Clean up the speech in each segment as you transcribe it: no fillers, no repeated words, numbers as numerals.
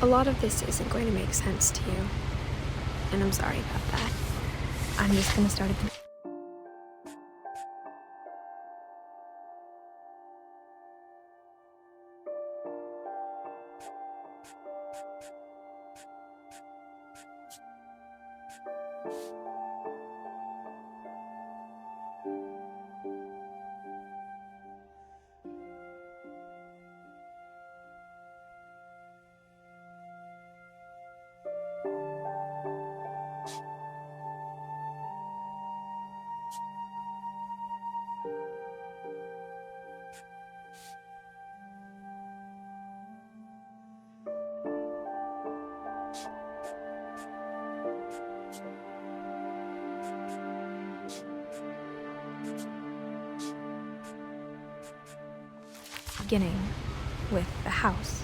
A lot of this isn't going to make sense to you, and I'm sorry about that. I'm just gonna start at the beginning with the house.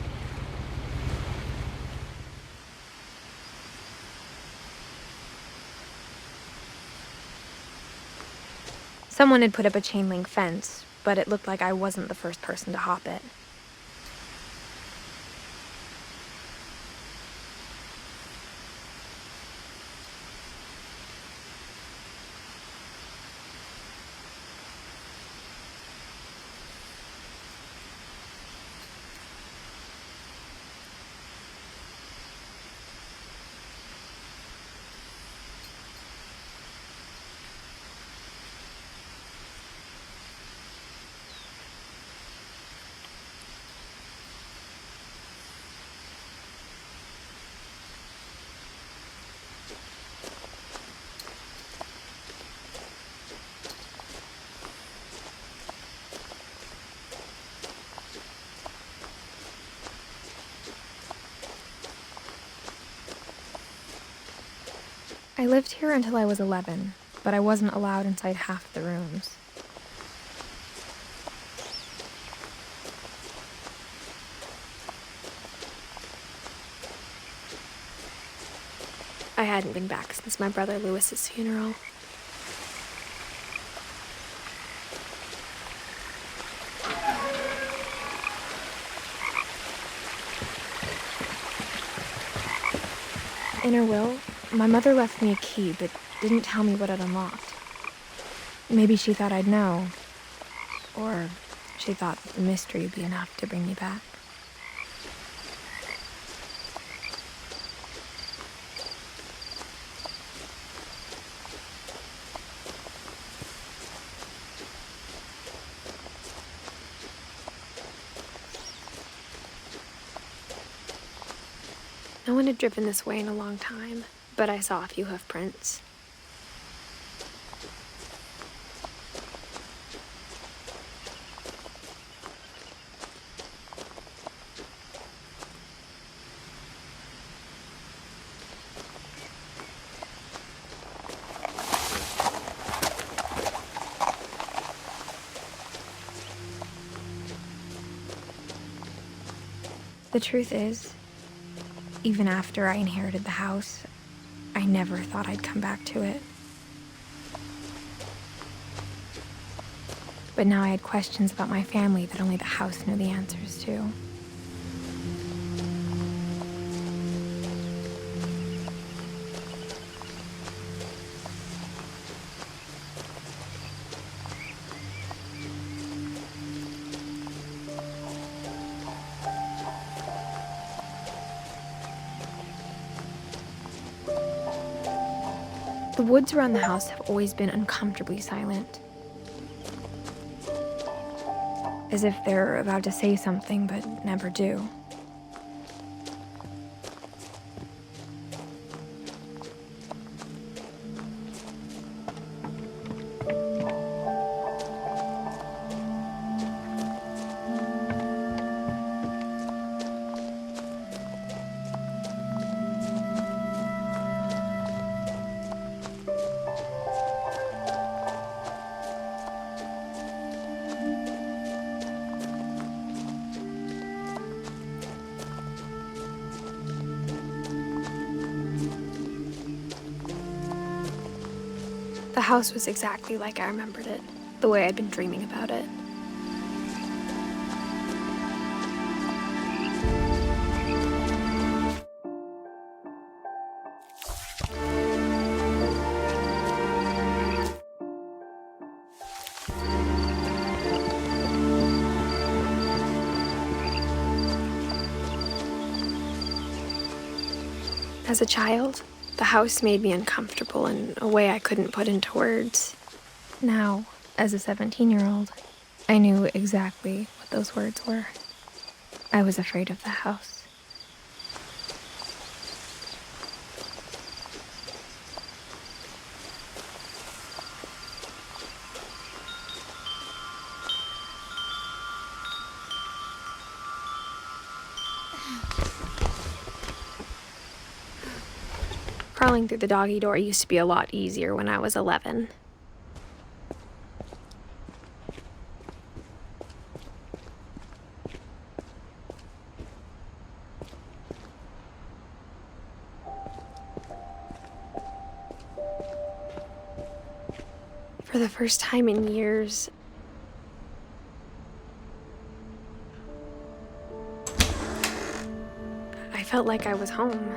Someone had put up a chain link fence, but it looked like I wasn't the first person to hop it. I lived here until I was 11, but I wasn't allowed inside half the rooms. I hadn't been back since my brother Lewis's funeral. In her will, my mother left me a key, but didn't tell me what it unlocked. Maybe she thought I'd know, or she thought the mystery would be enough to bring me back. No one had driven this way in a long time, but I saw a few hoof prints. The truth is, even after I inherited the house, I never thought I'd come back to it. But now I had questions about my family that only the house knew the answers to. The woods around the house have always been uncomfortably silent. As if they're about to say something but never do. The house was exactly like I remembered it, the way I'd been dreaming about it. As a child, the house made me uncomfortable in a way I couldn't put into words. Now, as a 17-year-old, I knew exactly what those words were. I was afraid of the house. Crawling through the doggy door used to be a lot easier when I was 11. For the first time in years, I felt like I was home.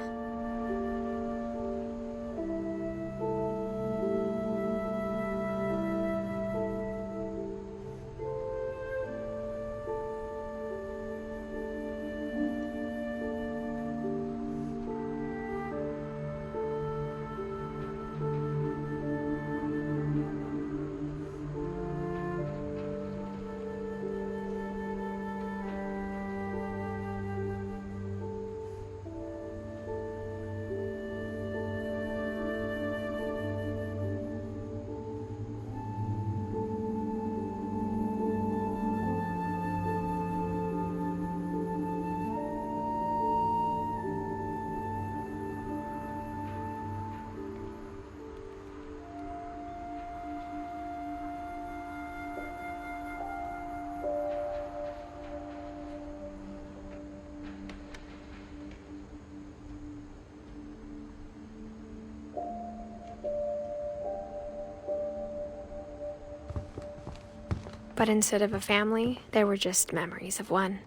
But instead of a family, there were just memories of one.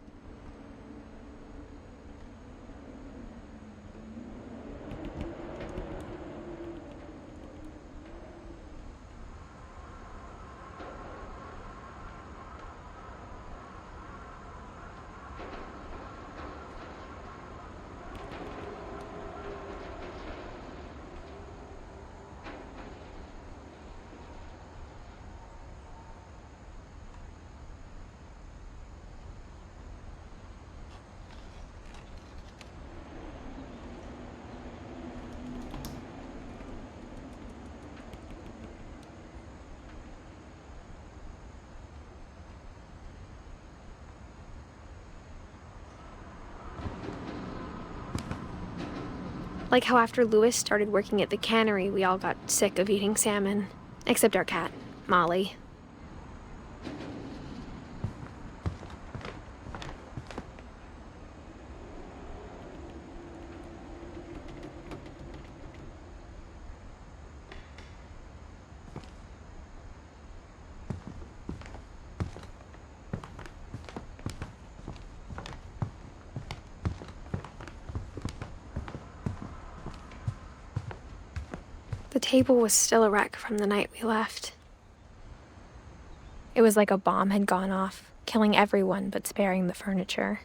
Like how after Louis started working at the cannery, we all got sick of eating salmon. Except our cat, Molly. The table was still a wreck from the night we left. It was like a bomb had gone off, killing everyone but sparing the furniture.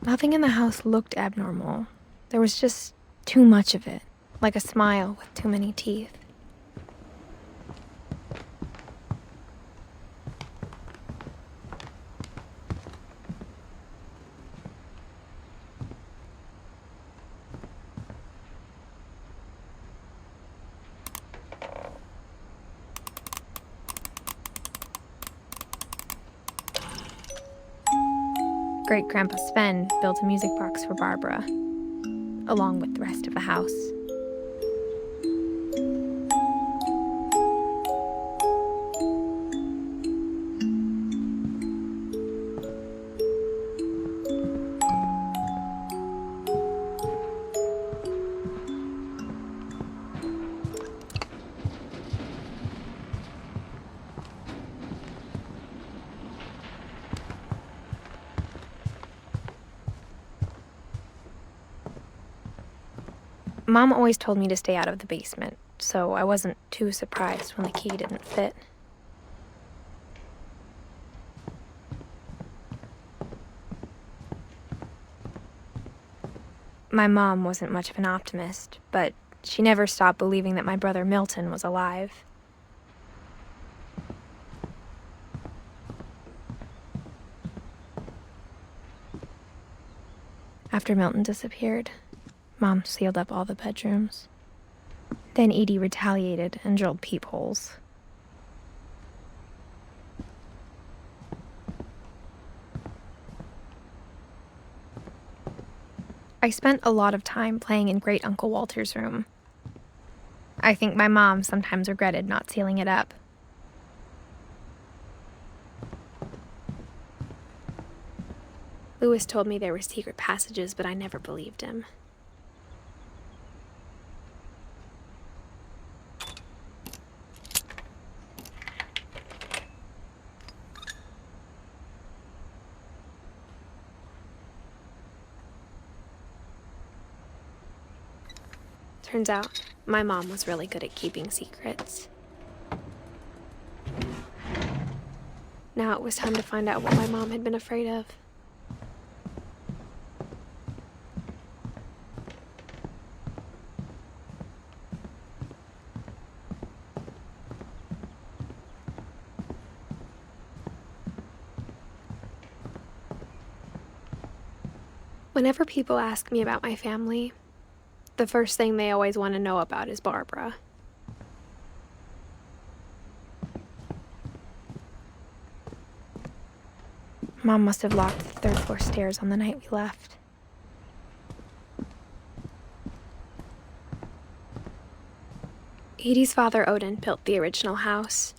Nothing in the house looked abnormal. There was just too much of it, like a smile with too many teeth. Great-Grandpa Sven built a music box for Barbara, along with the rest of the house. Mom always told me to stay out of the basement, so I wasn't too surprised when the key didn't fit. My mom wasn't much of an optimist, but she never stopped believing that my brother Milton was alive. After Milton disappeared, Mom sealed up all the bedrooms. Then Edie retaliated and drilled peepholes. I spent a lot of time playing in Great Uncle Walter's room. I think my mom sometimes regretted not sealing it up. Lewis told me there were secret passages, but I never believed him. Turns out, my mom was really good at keeping secrets. Now it was time to find out what my mom had been afraid of. Whenever people ask me about my family, the first thing they always want to know about is Barbara. Mom must have locked the third-floor stairs on the night we left. Edie's father, Odin, built the original house.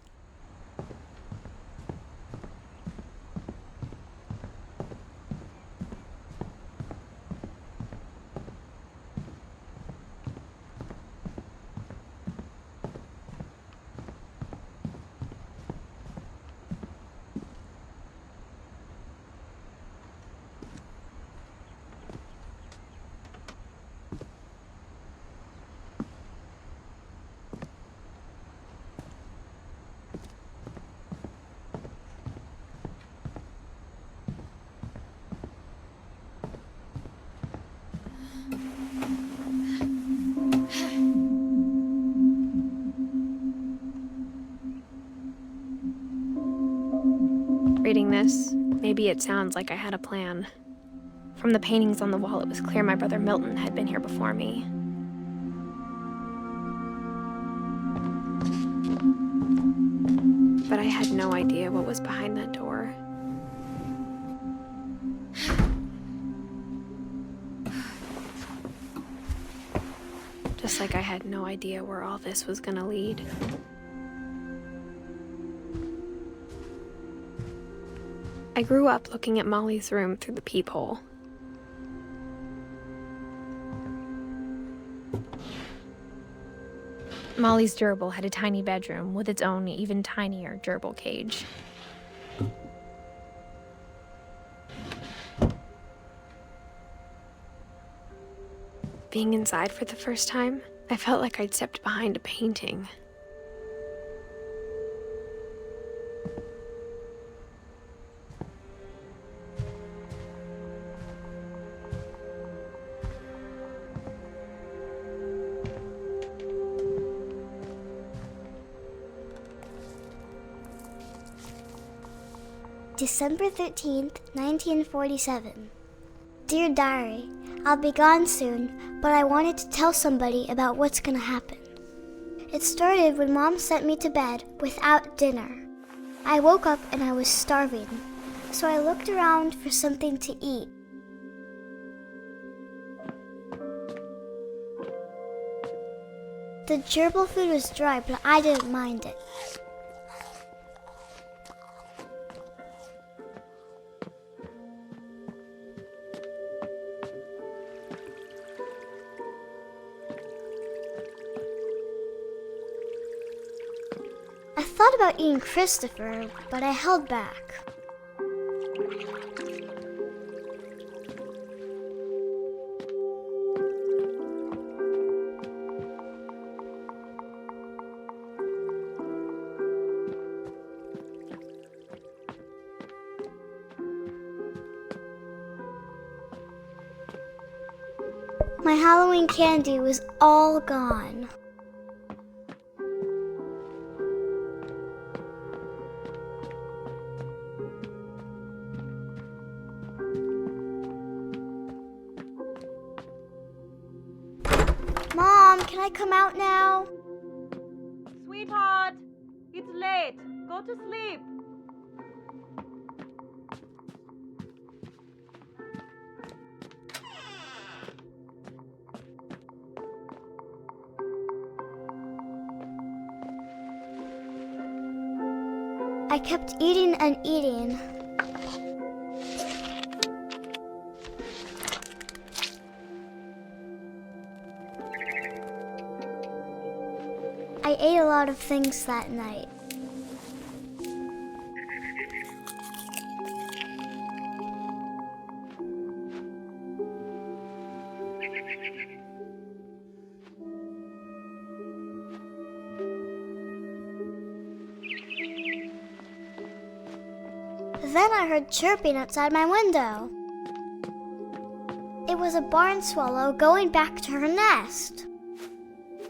Reading this, maybe it sounds like I had a plan. From the paintings on the wall, it was clear my brother Milton had been here before me. But I had no idea what was behind that door. Just like I had no idea where all this was gonna lead. I grew up looking at Molly's room through the peephole. Molly's gerbil had a tiny bedroom with its own even tinier gerbil cage. Being inside for the first time, I felt like I'd stepped behind a painting. December 13th, 1947. Dear Diary, I'll be gone soon, but I wanted to tell somebody about what's gonna happen. It started when Mom sent me to bed without dinner. I woke up and I was starving, so I looked around for something to eat. The gerbil food was dry, but I didn't mind it. I thought about eating Christopher, but I held back. My Halloween candy was all gone. Mom, can I come out now? Sweetheart, it's late. Go to sleep. I kept eating and eating. I ate a lot of things that night. Then I heard chirping outside my window. It was a barn swallow going back to her nest.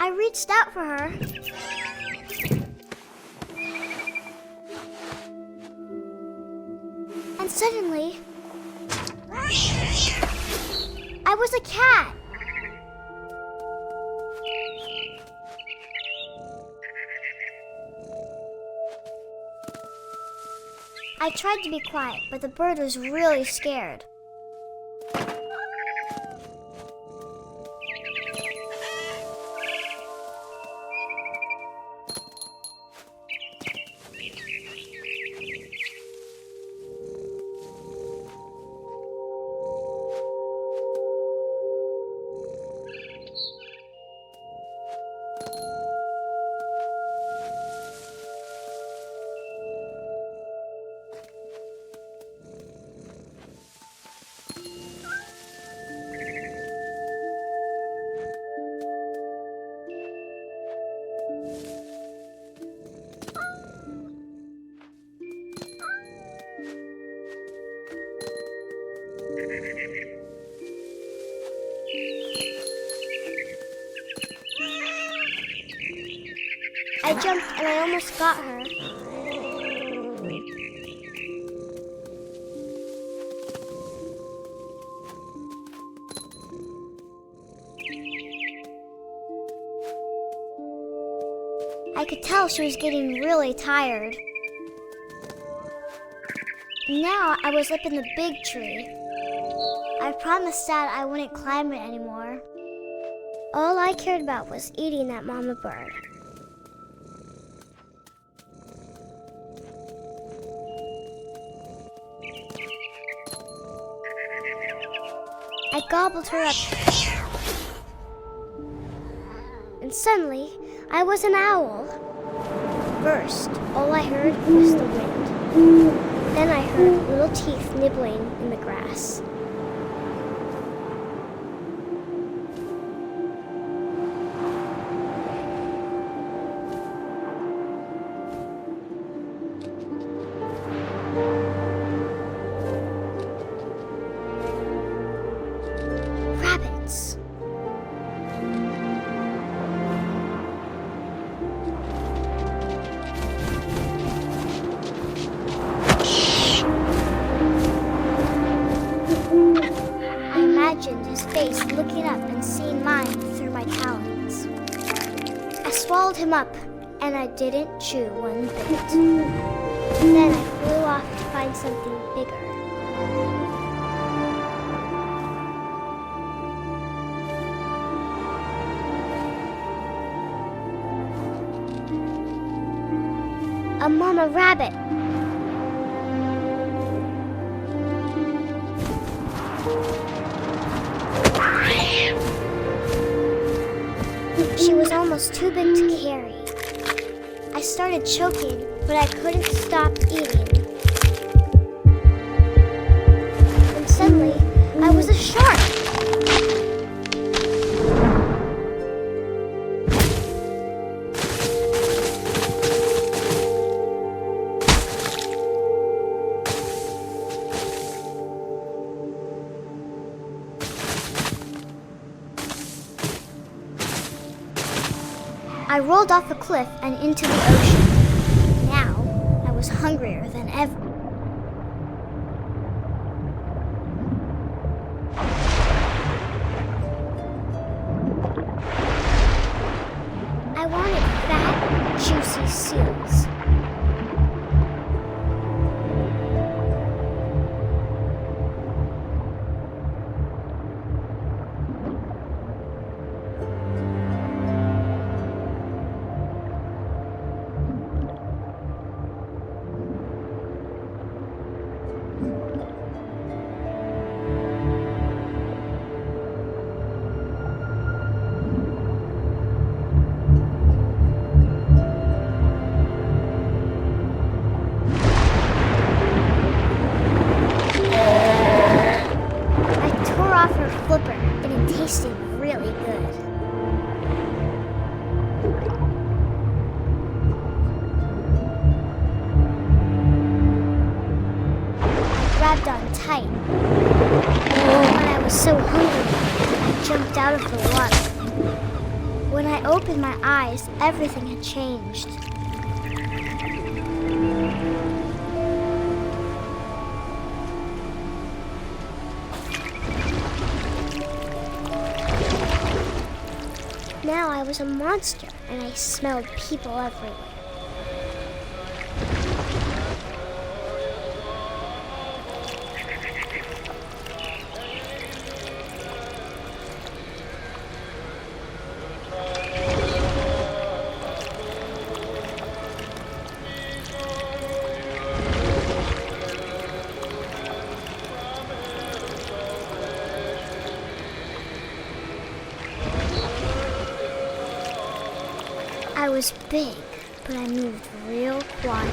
I reached out for her. And suddenly, I was a cat. I tried to be quiet, but the bird was really scared. I jumped and I almost got her. I could tell she was getting really tired. Now I was up in the big tree. I promised Dad I wouldn't climb it anymore. All I cared about was eating that mama bird. I gobbled her up. And suddenly, I was an owl. First, all I heard was the wind. Then I heard little teeth nibbling in the grass. Rabbits. I imagined his face looking up and seeing mine through my talons. I swallowed him up, and I didn't chew one bit. Then I flew off to find something bigger. A mama rabbit. She was almost too big to carry. I started choking, but I couldn't stop eating. And suddenly, I was a shark. I rolled off a cliff and into the ocean. Now, I was hungrier than ever. I wanted fat, juicy seals. Flipper, and it tasted really good. I grabbed on tight. When I was so hungry, I jumped out of the water. When I opened my eyes, everything had changed. Now I was a monster, and I smelled people everywhere. I was big, but I moved real quiet.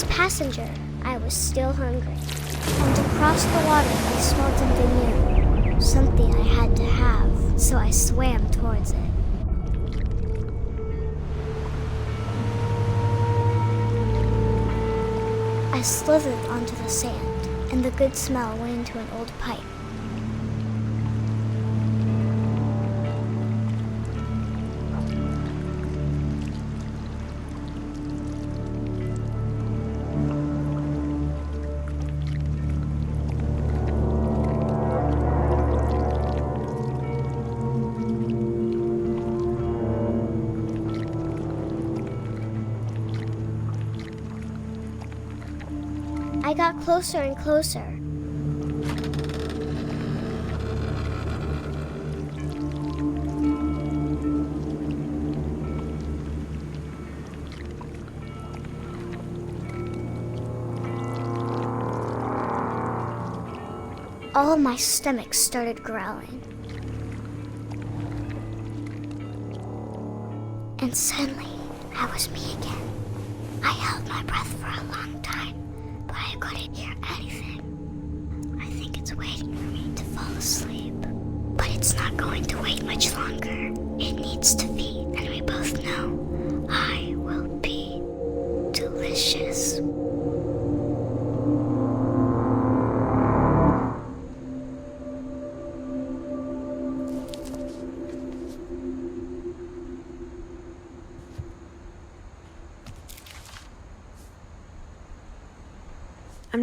Passenger, I was still hungry. And across the water, I smelled something new. Something I had to have, so I swam towards it. I slithered onto the sand, and the good smell went into an old pipe. I got closer and closer. All my stomach started growling. And suddenly, I was me again. I held my breath for a long time, but I couldn't hear anything. I think it's waiting for me to fall asleep. But it's not going to wait much longer. It needs to feed, and we both know I will be delicious.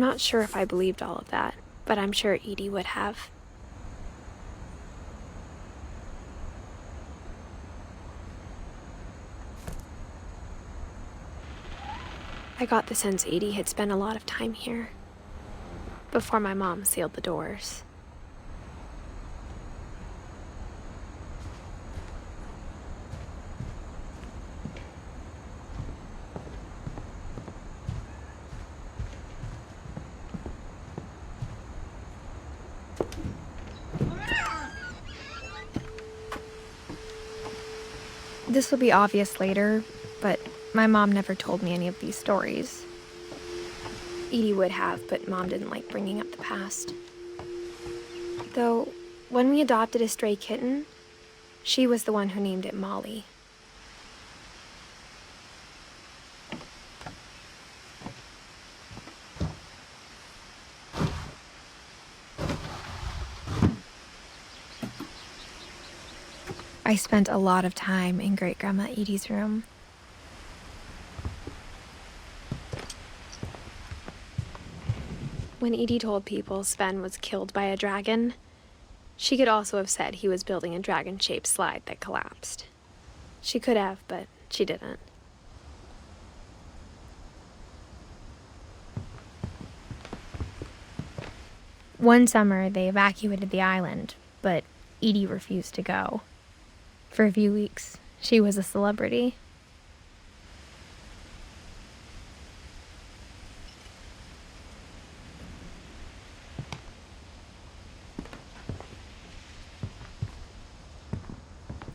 not sure if I believed all of that, but I'm sure Edie would have. I got the sense Edie had spent a lot of time here, before my mom sealed the doors. This will be obvious later, but my mom never told me any of these stories. Edie would have, but Mom didn't like bringing up the past. Though, when we adopted a stray kitten, she was the one who named it Molly. I spent a lot of time in Great-Grandma Edie's room. When Edie told people Sven was killed by a dragon, she could also have said he was building a dragon-shaped slide that collapsed. She could have, but she didn't. One summer, they evacuated the island, but Edie refused to go. For a few weeks, she was a celebrity.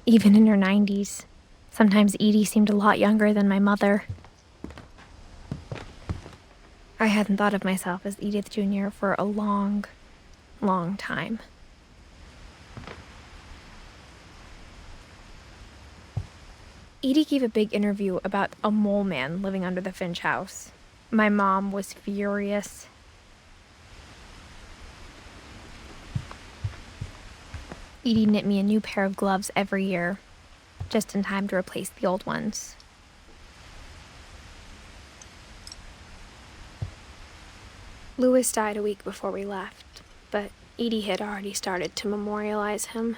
Even in her 90s, sometimes Edie seemed a lot younger than my mother. I hadn't thought of myself as Edith Jr. for a long, long time. Edie gave a big interview about a mole man living under the Finch house. My mom was furious. Edie knit me a new pair of gloves every year, just in time to replace the old ones. Louis died a week before we left, but Edie had already started to memorialize him.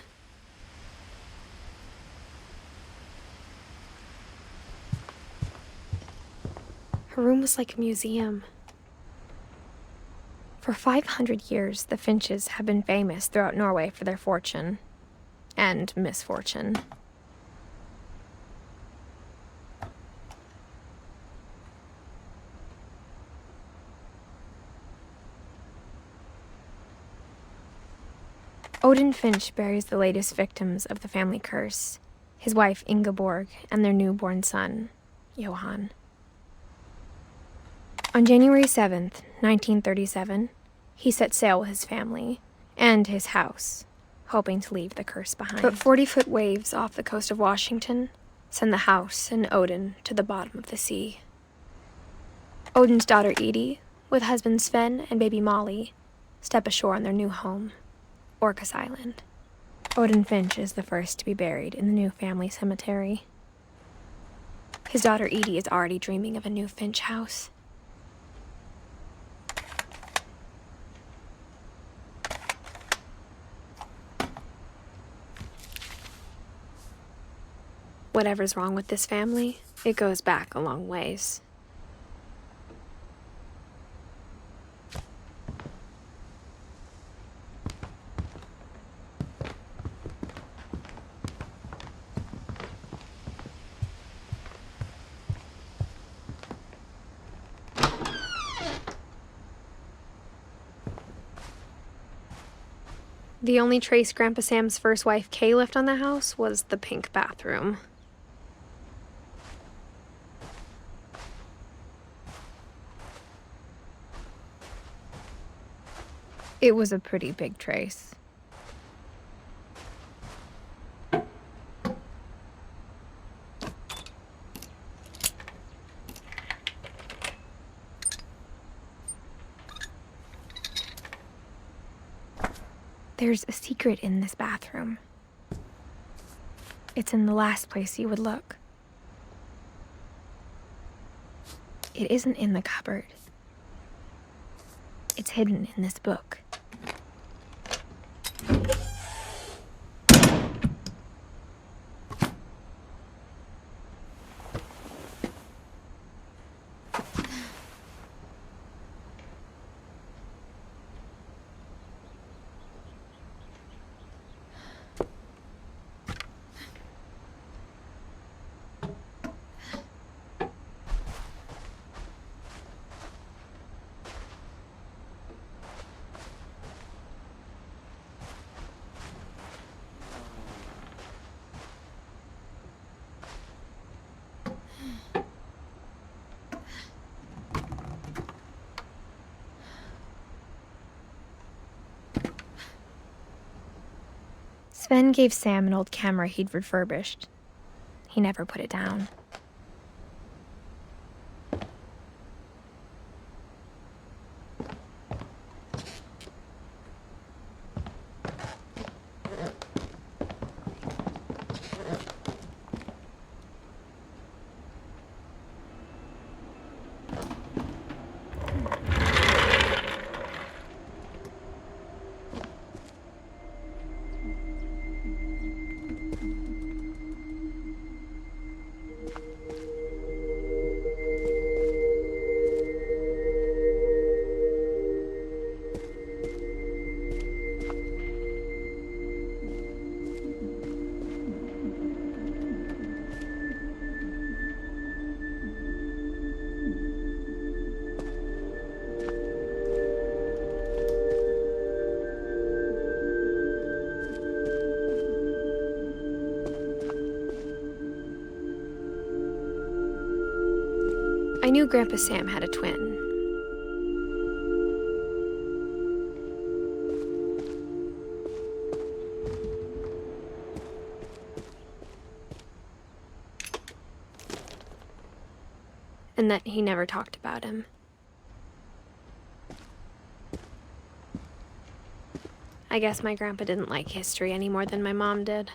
Her room was like a museum. For 500 years, the Finches have been famous throughout Norway for their fortune and misfortune. Odin Finch buries the latest victims of the family curse, his wife Ingeborg and their newborn son, Johan. On January 7th, 1937, he set sail with his family and his house, hoping to leave the curse behind. But 40-foot waves off the coast of Washington send the house and Odin to the bottom of the sea. Odin's daughter Edie, with husband Sven and baby Molly, step ashore on their new home, Orcas Island. Odin Finch is the first to be buried in the new family cemetery. His daughter Edie is already dreaming of a new Finch house. Whatever's wrong with this family, it goes back a long ways. The only trace Grandpa Sam's first wife, Kay, left on the house was the pink bathroom. It was a pretty big trace. There's a secret in this bathroom. It's in the last place you would look. It isn't in the cupboard. It's hidden in this book. Sven gave Sam an old camera he'd refurbished. He never put it down. I knew Grandpa Sam had a twin. And that he never talked about him. I guess my grandpa didn't like history any more than my mom did.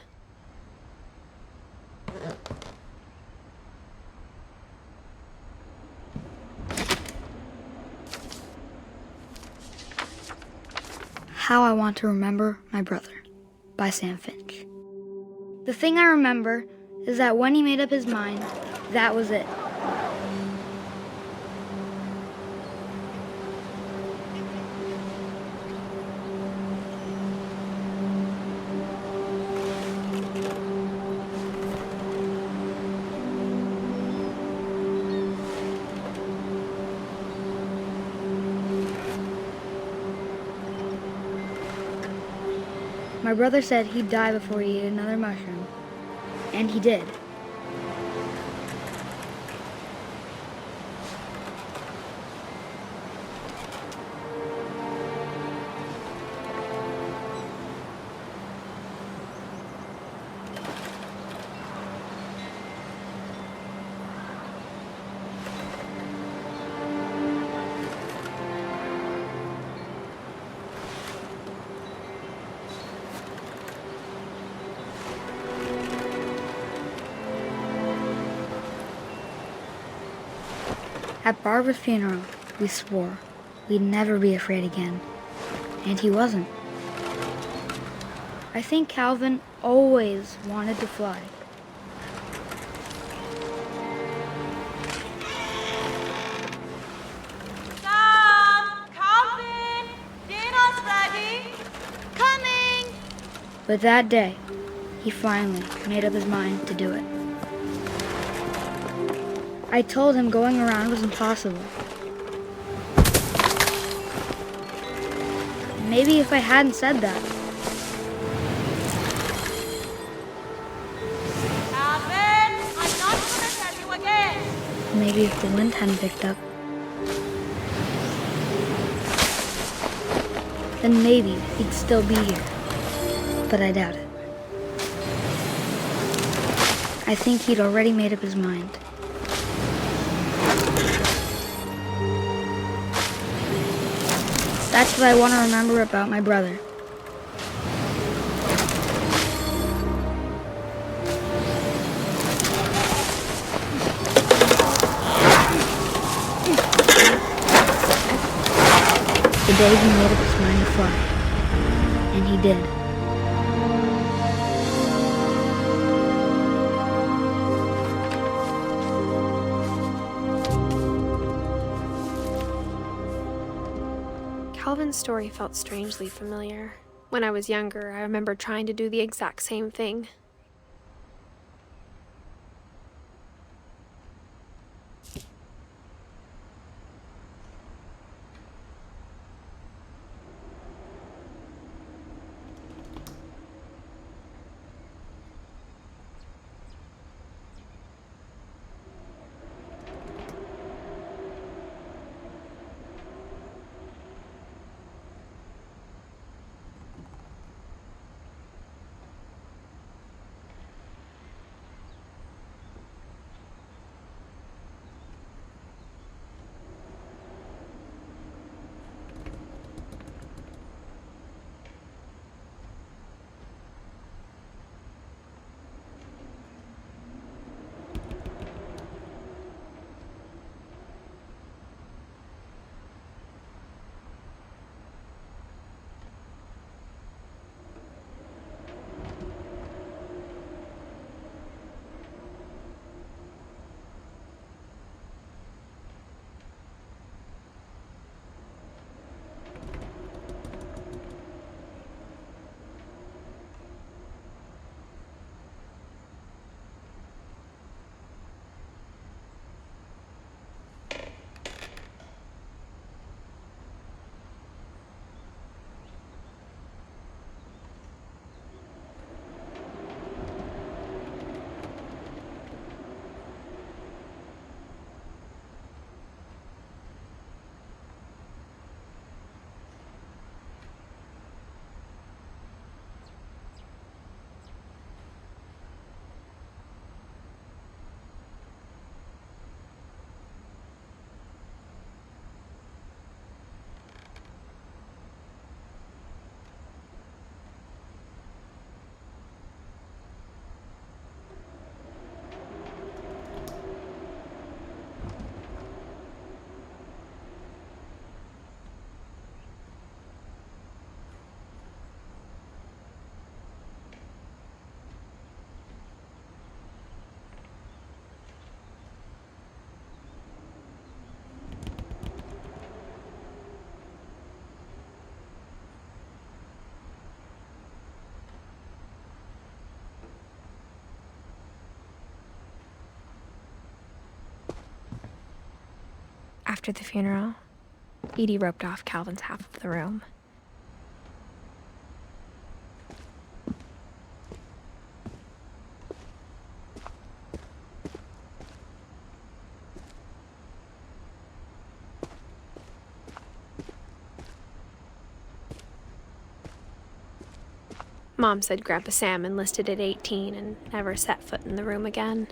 How I Want to Remember My Brother by Sam Finch. The thing I remember is that when he made up his mind, that was it. My brother said he'd die before he ate another mushroom, and he did. At Barbara's funeral, we swore we'd never be afraid again, and he wasn't. I think Calvin always wanted to fly. Sam! Calvin! Dinner's ready! Coming! But that day, he finally made up his mind to do it. I told him going around was impossible. Maybe if I hadn't said that. Calvin! I'm not gonna tell you again! Maybe if the wind hadn't picked up. Then maybe he'd still be here. But I doubt it. I think he'd already made up his mind. That's what I want to remember about my brother. the day he made up his mind to fly. And he did. Calvin's story felt strangely familiar. When I was younger, I remember trying to do the exact same thing. After the funeral, Edie roped off Calvin's half of the room. Mom said Grandpa Sam enlisted at 18 and never set foot in the room again.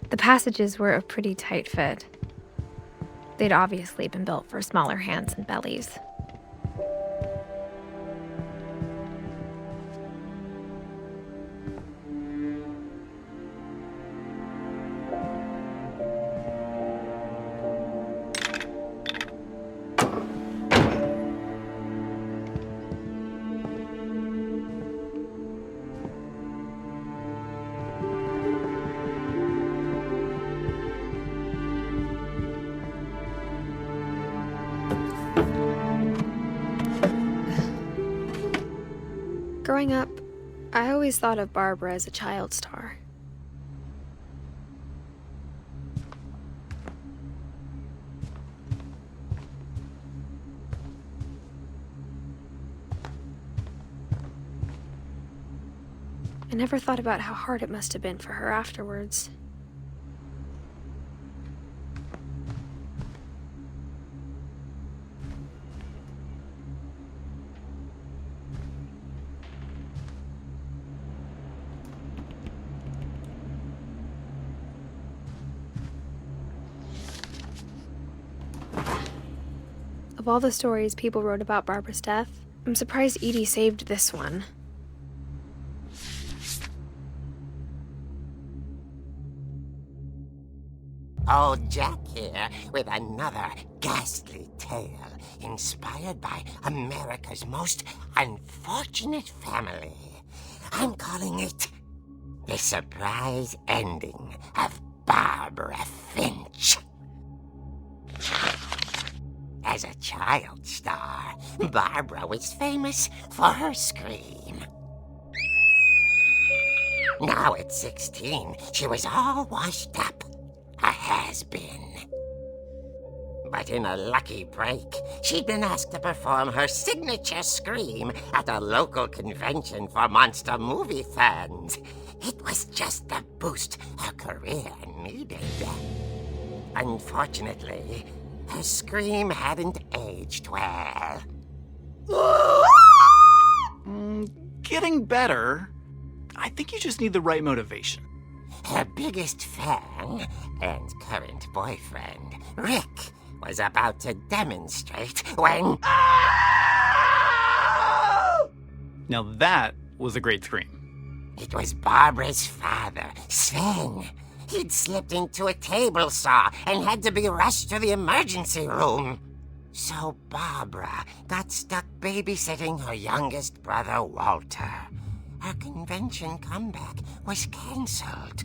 The passages were a pretty tight fit. They'd obviously been built for smaller hands and bellies. Growing up, I always thought of Barbara as a child star. I never thought about how hard it must have been for her afterwards. Of all the stories people wrote about Barbara's death, I'm surprised Edie saved this one. Old Jack here with another ghastly tale inspired by America's most unfortunate family. I'm calling it The Surprise Ending of Barbara Finch. As a child star, Barbara was famous for her scream. Now at 16, she was all washed up. A has-been. But in a lucky break, she'd been asked to perform her signature scream at a local convention for monster movie fans. It was just the boost her career needed. Unfortunately, her scream hadn't aged well. Getting better. I think you just need the right motivation. Her biggest fan and current boyfriend, Rick, was about to demonstrate when... Now that was a great scream. It was Barbara's father, Sven. He'd slipped into a table saw and had to be rushed to the emergency room. So Barbara got stuck babysitting her youngest brother, Walter. Her convention comeback was cancelled.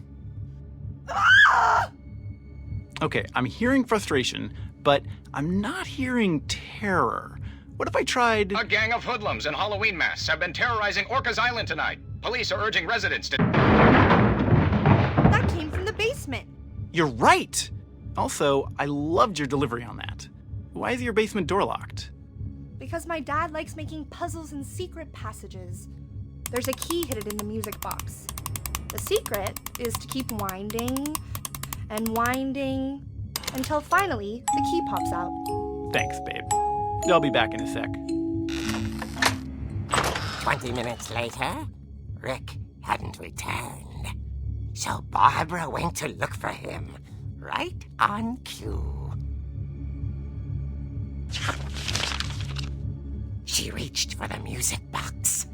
Okay, I'm hearing frustration, but I'm not hearing terror. What if I tried... A gang of hoodlums in Halloween masks have been terrorizing Orcas Island tonight. Police are urging residents to... That came from the basement. You're right! Also, I loved your delivery on that. Why is your basement door locked? Because my dad likes making puzzles and secret passages. There's a key hidden in the music box. The secret is to keep winding and winding until finally the key pops out. Thanks, babe. I'll be back in a sec. 20 minutes later, Rick hadn't returned. So Barbara went to look for him, right on cue. She reached for the music box.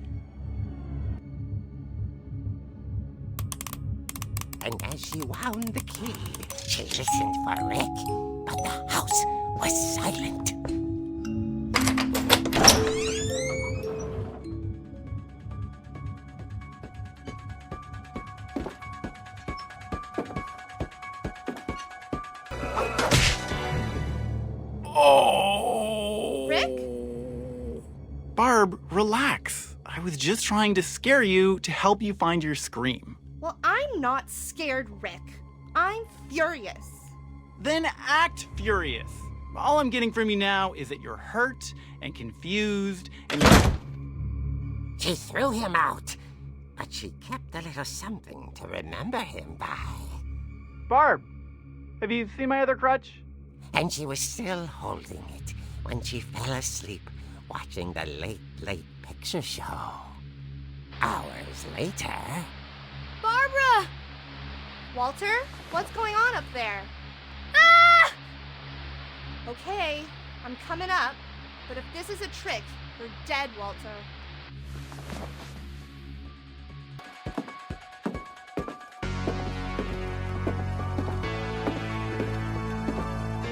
And as she wound the key, she listened for Rick, but the house was silent. Oh! Rick? Barb, relax. I was just trying to scare you to help you find your scream. Well, I'm not scared, Rick. I'm furious. Then act furious. All I'm getting from you now is that you're hurt and confused and She threw him out, but she kept a little something to remember him by. Barb, have you seen my other crutch? And she was still holding it when she fell asleep watching the late picture show. Hours later... Barbara! Walter, what's going on up there? Ah! Okay, I'm coming up, but if this is a trick, you're dead, Walter.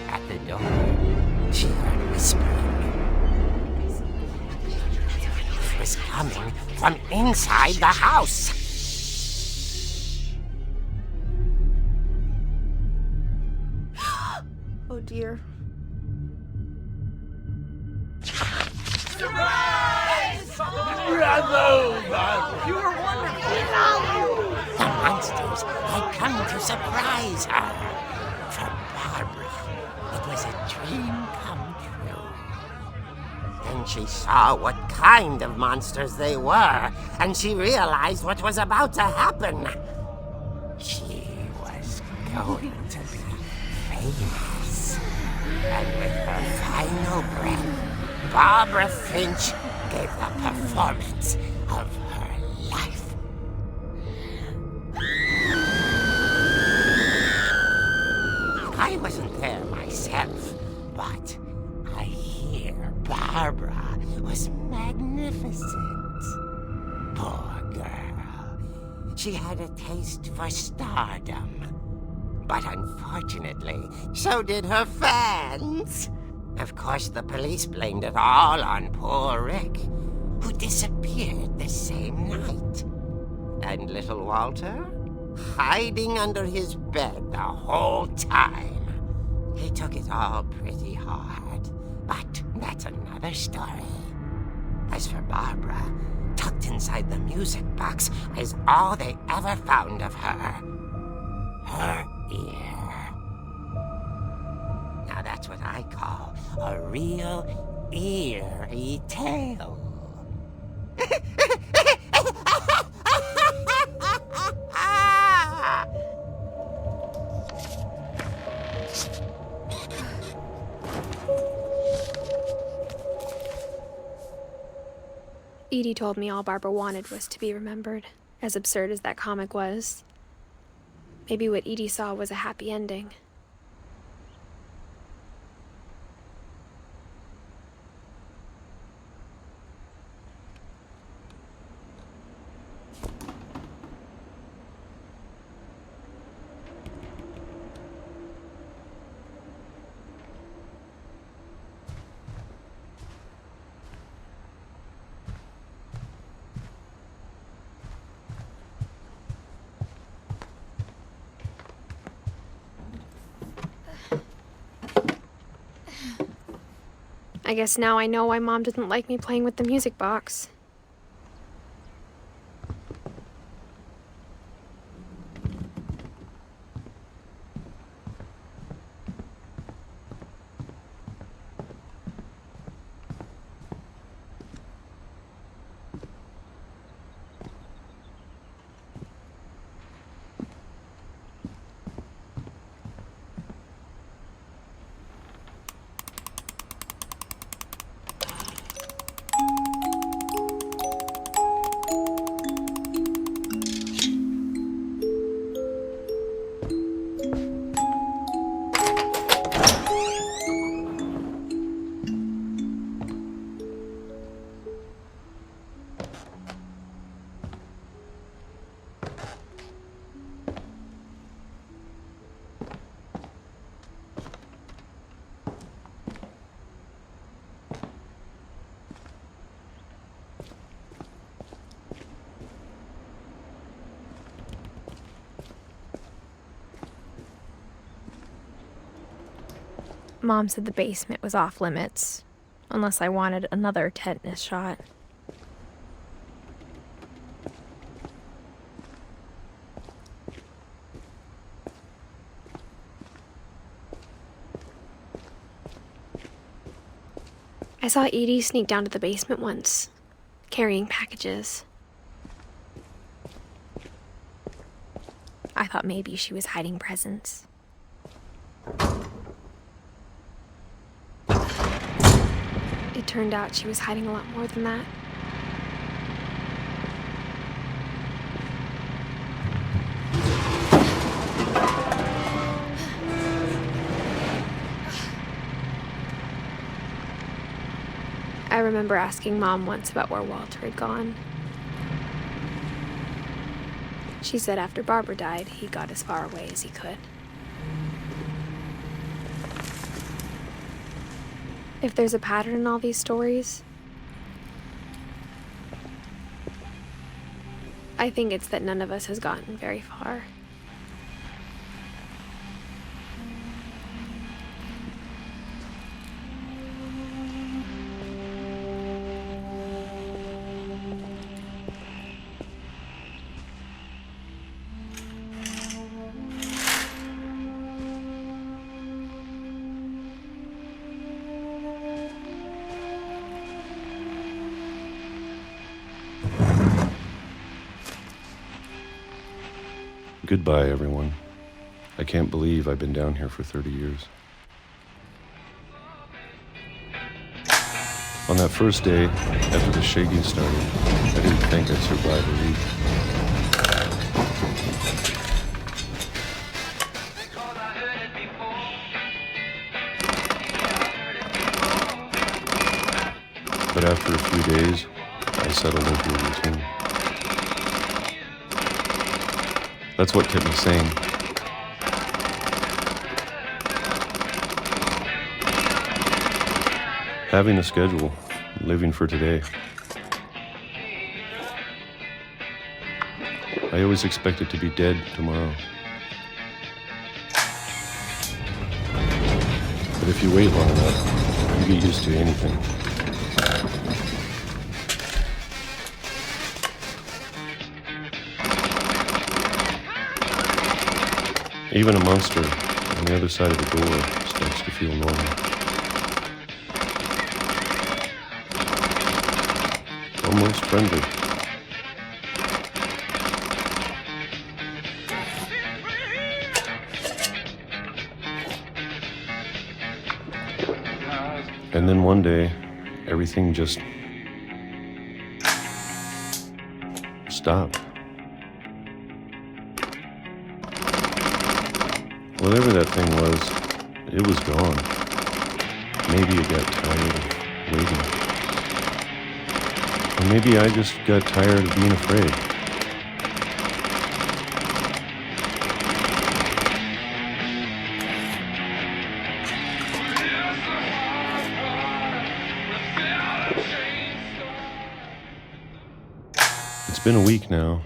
At the door, she heard whispering. It was coming from inside the house. Oh dear. The monsters had come to surprise her. For Barbara, it was a dream come true. Then she saw what kind of monsters they were, and she realized what was about to happen. She was going to be famous. And with her final breath, Barbara Finch gave the performance of her life. I wasn't there myself, but I hear was magnificent. Poor girl. She had a taste for stardom. But unfortunately, so did her fans. Of course, the police blamed it all on poor Rick, who disappeared the same night. And little Walter? Hiding under his bed the whole time. He took it all pretty hard, but that's another story. As for Barbara, tucked inside the music box is all they ever found of her. Her ear. Now that's what I call a real eerie tale. Edie told me all Barbara wanted was to be remembered, as absurd as that comic was. Maybe what Edie saw was a happy ending. I guess now I know why Mom didn't like me playing with the music box. Mom said the basement was off limits, unless I wanted another tetanus shot. I saw Edie sneak down to the basement once, carrying packages. I thought maybe she was hiding presents. It turned out she was hiding a lot more than that. I remember asking Mom once about where Walter had gone. She said after Barbara died, he got as far away as he could. If there's a pattern in all these stories, I think it's that none of us has gotten very far. Goodbye, everyone. I can't believe I've been down here for 30 years. On that first day, after the shaking started, I didn't think I'd survive a week. But after That's what kept me sane. Having a schedule, living for today. I always expected to be dead tomorrow. But if you wait long enough, you get used to anything. Even a monster on the other side of the door starts to feel normal. Almost friendly. And then one day, everything just stopped. Whatever that thing was, it was gone. Maybe it got tired of waiting. Or maybe I just got tired of being afraid. It's been a week now,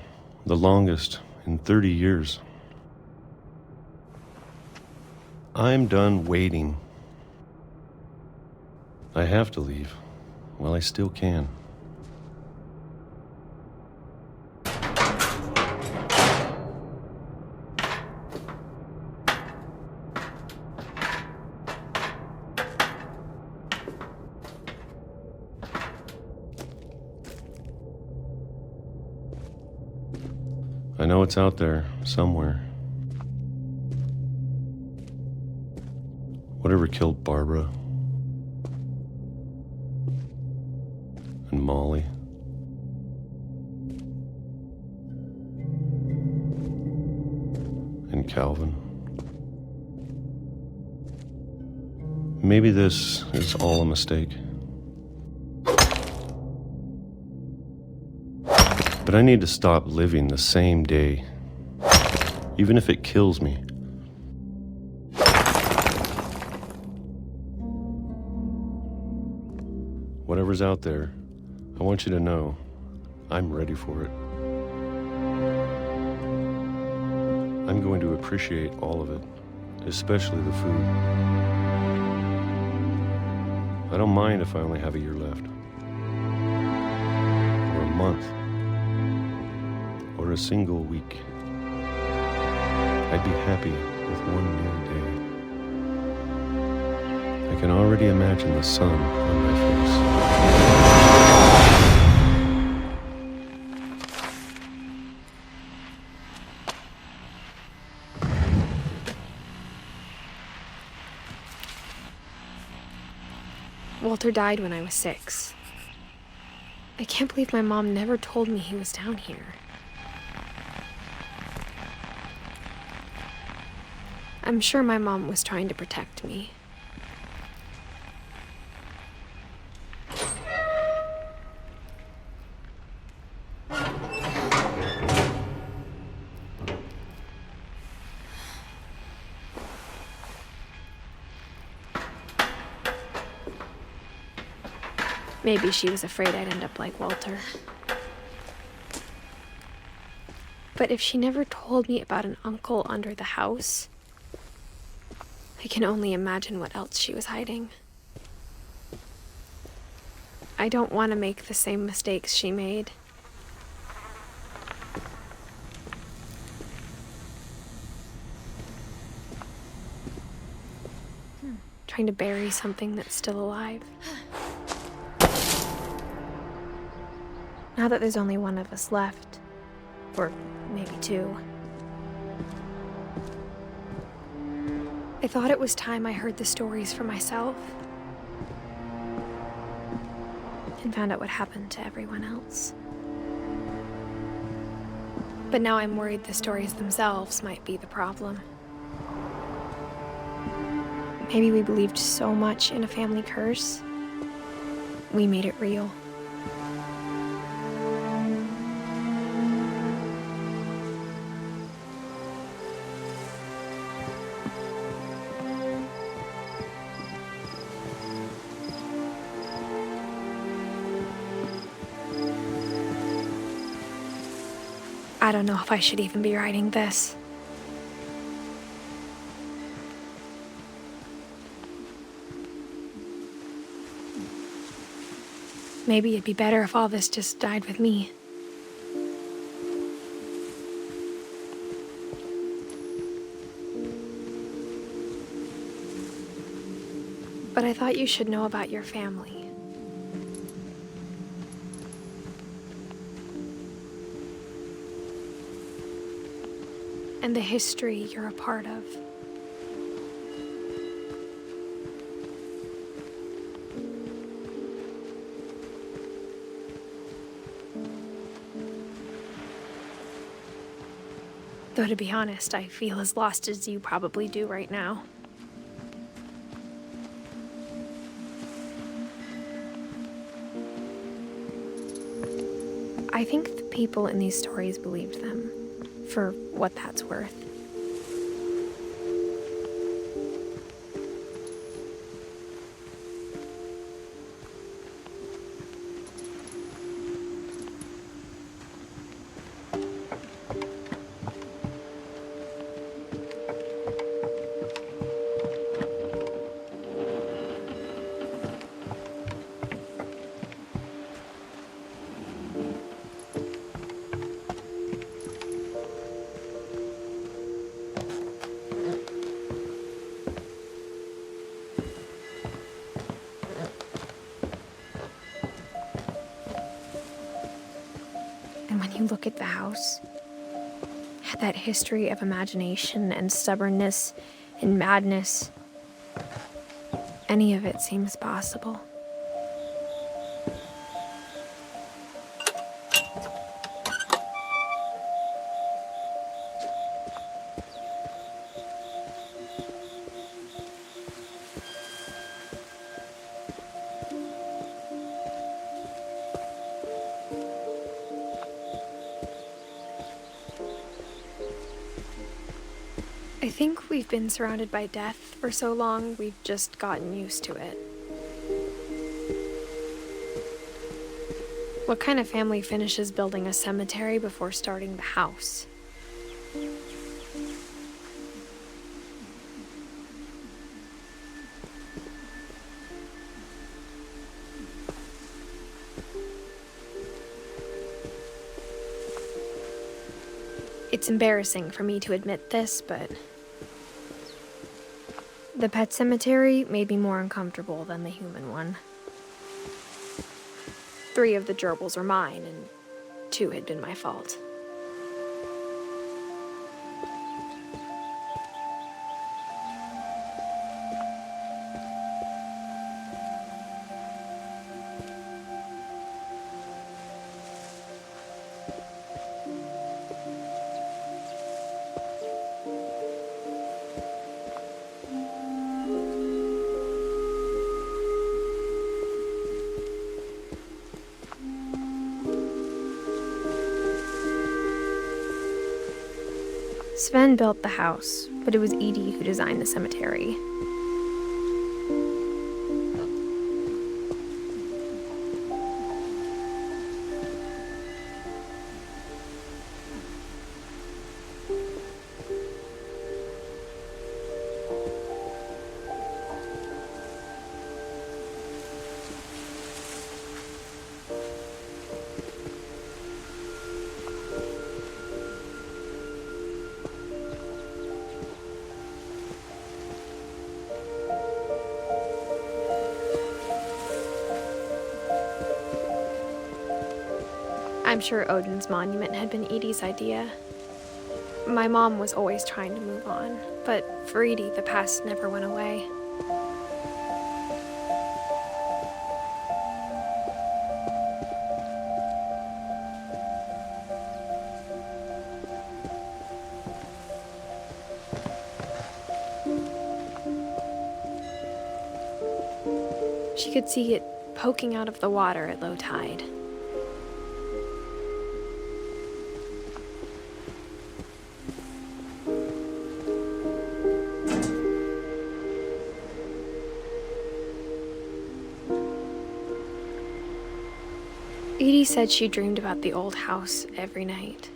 the longest in 30 years. I'm done waiting. I have to leave while I still can. I know it's out there somewhere. Whatever killed Barbara and Molly and Calvin. Maybe this is all a mistake. But I need to stop living the same day, even if it kills me. Whatever's out there, I want you to know I'm ready for it. I'm going to appreciate all of it, especially the food. I don't mind if I only have a year left, or a month, or a single week. I'd be happy with one new day. I can already imagine the sun on my face. Walter died when I was 6. I can't believe my mom never told me he was down here. I'm sure my mom was trying to protect me. Maybe she was afraid I'd end up like Walter. But if she never told me about an uncle under the house, I can only imagine what else she was hiding. I don't want to make the same mistakes she made. Trying to bury something that's still alive. Now that there's only one of us left, or maybe 2, I thought it was time I heard the stories for myself and found out what happened to everyone else. But now I'm worried the stories themselves might be the problem. Maybe we believed so much in a family curse, we made it real. I don't know if I should even be writing this. Maybe it'd be better if all this just died with me. But I thought you should know about your family. And the history you're a part of. Though to be honest, I feel as lost as you probably do right now. I think the people in these stories believed them, for what that's worth. And when you look at the house, that history of imagination and stubbornness and madness, any of it seems possible. I think we've been surrounded by death for so long, we've just gotten used to it. What kind of family finishes building a cemetery before starting the house? It's embarrassing for me to admit this, but the pet cemetery made me more uncomfortable than the human one. 3 of the gerbils were mine, and 2 had been my fault. Sven built the house, but it was Edith who designed the cemetery. I'm sure Odin's monument had been Edie's idea. My mom was always trying to move on, but for Edie, the past never went away. She could see it poking out of the water at low tide. Edie said she dreamed about the old house every night.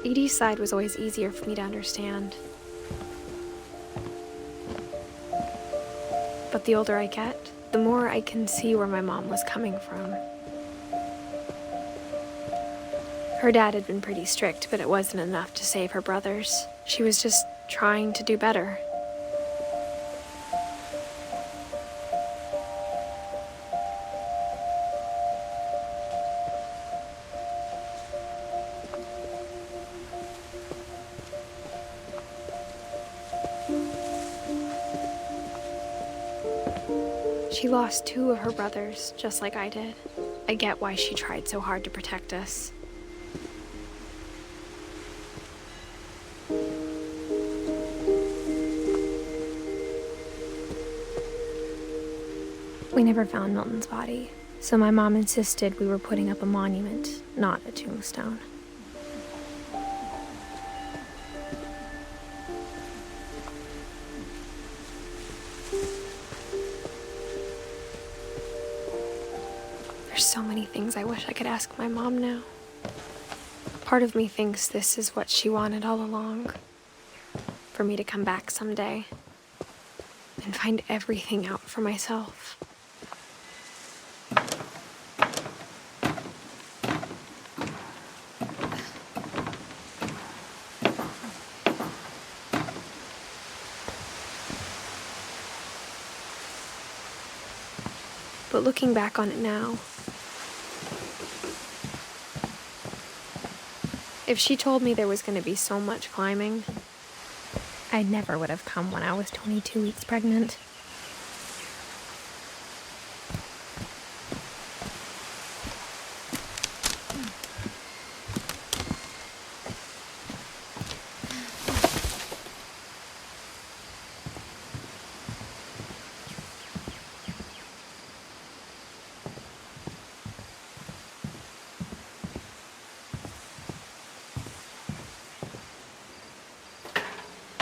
Edie's side was always easier for me to understand. But the older I get, the more I can see where my mom was coming from. Her dad had been pretty strict, but it wasn't enough to save her brothers. She was just trying to do better. She lost 2 of her brothers, just like I did. I get why she tried so hard to protect us. We never found Milton's body, so my mom insisted we were putting up a monument, not a tombstone. There's so many things I wish I could ask my mom now. Part of me thinks this is what she wanted all along. For me to come back someday and find everything out for myself. But looking back on it now, if she told me there was going to be so much climbing, I never would have come when I was 22 weeks pregnant.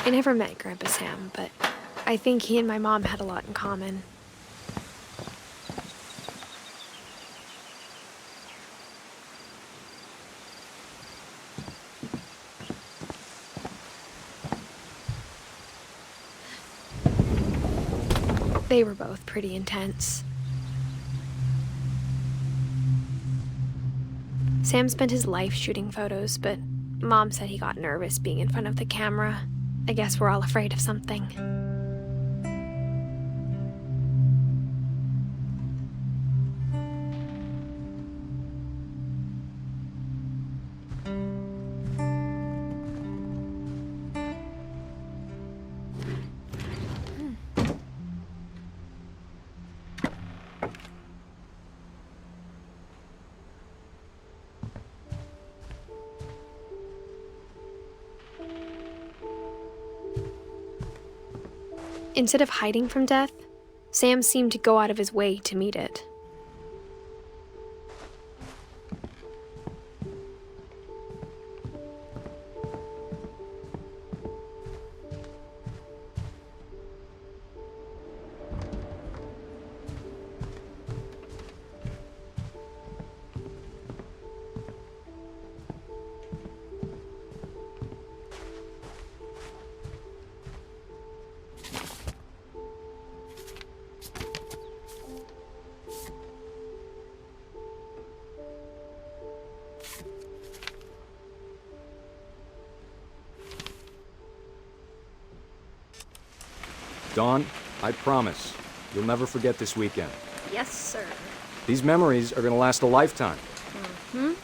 I never met Grandpa Sam, but I think he and my mom had a lot in common. They were both pretty intense. Sam spent his life shooting photos, but Mom said he got nervous being in front of the camera. I guess we're all afraid of something. Instead of hiding from death, Sam seemed to go out of his way to meet it. Dawn, I promise, you'll never forget this weekend. Yes, sir. These memories are gonna last a lifetime. Am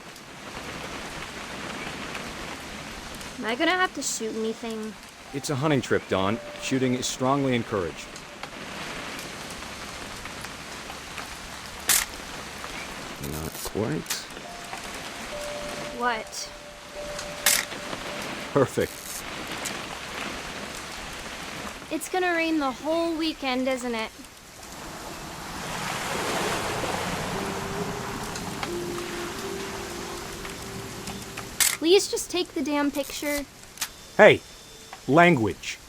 I gonna have to shoot anything? It's a hunting trip, Dawn. Shooting is strongly encouraged. Not quite. What? Perfect. It's gonna rain the whole weekend, isn't it? Please just take the damn picture. Hey, language.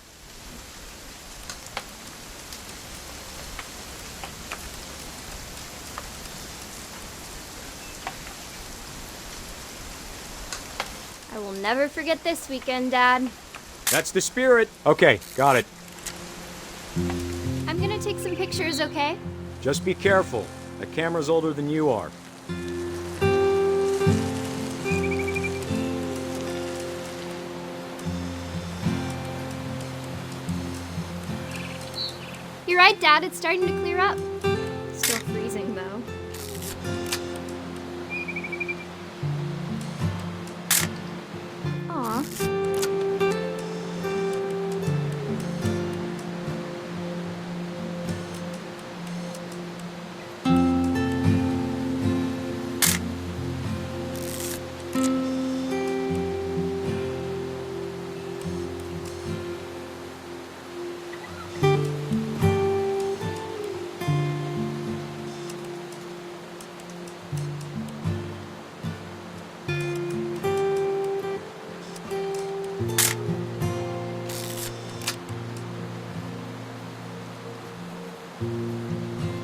I will never forget this weekend, Dad. That's the spirit. Okay, got it. I'm gonna take some pictures, okay? Just be careful. That camera's older than you are. You're right, Dad. It's starting to clear up. Still freezing, though. Aw.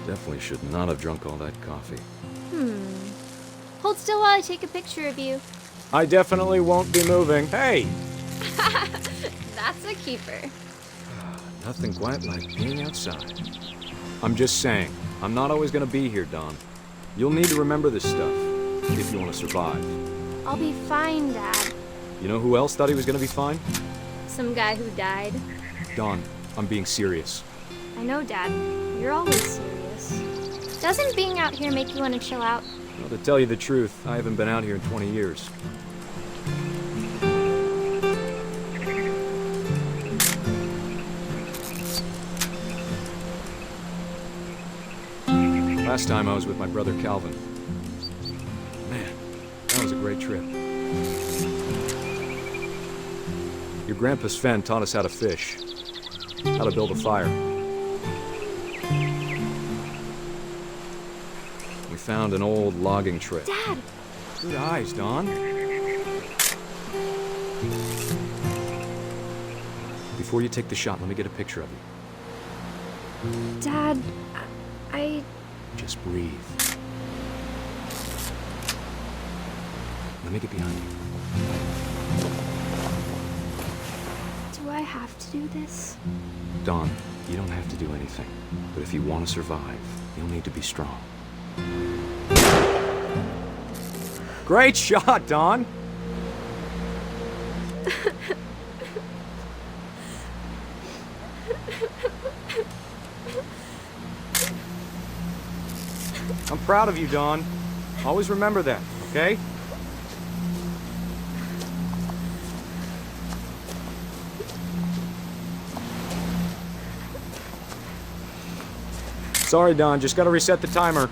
Definitely should not have drunk all that coffee. Hold still while I take a picture of you. I definitely won't be moving. Hey! That's a keeper. Nothing quite like being outside. I'm just saying, I'm not always gonna be here, Dawn. You'll need to remember this stuff, if you want to survive. I'll be fine, Dad. You know who else thought he was gonna be fine? Some guy who died. Dawn, I'm being serious. I know, Dad. You're always serious. Doesn't being out here make you want to chill out? Well, to tell you the truth, I haven't been out here in 20 years. Last time I was with my brother Calvin. Man, that was a great trip. Your grandpa Sven taught us how to fish, how to build a fire. We found an old logging trail. Dad! Good eyes, Dawn. Before you take the shot, let me get a picture of you. Dad, I... Just breathe. Let me get behind you. Do I have to do this? Dawn, you don't have to do anything. But if you want to survive, you'll need to be strong. Great shot, Dawn! I'm proud of you, Dawn. Always remember that, okay? Sorry, Dawn, just gotta reset the timer.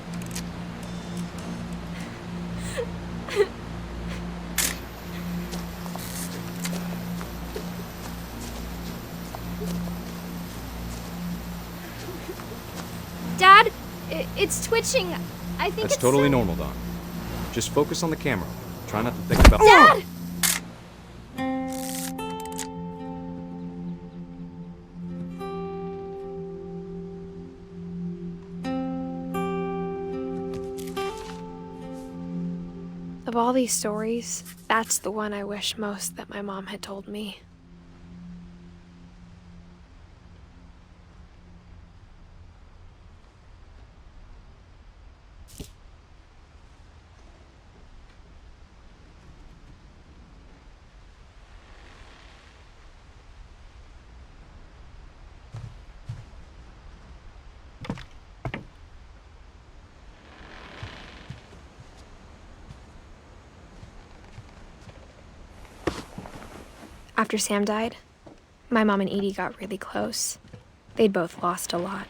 Dad, it's twitching. I think That's it's totally so... normal, Dawn. Just focus on the camera. Try not to think about... Dad! Of all these stories, that's the one I wish most that my mom had told me. After Sam died, my mom and Edie got really close. They'd both lost a lot.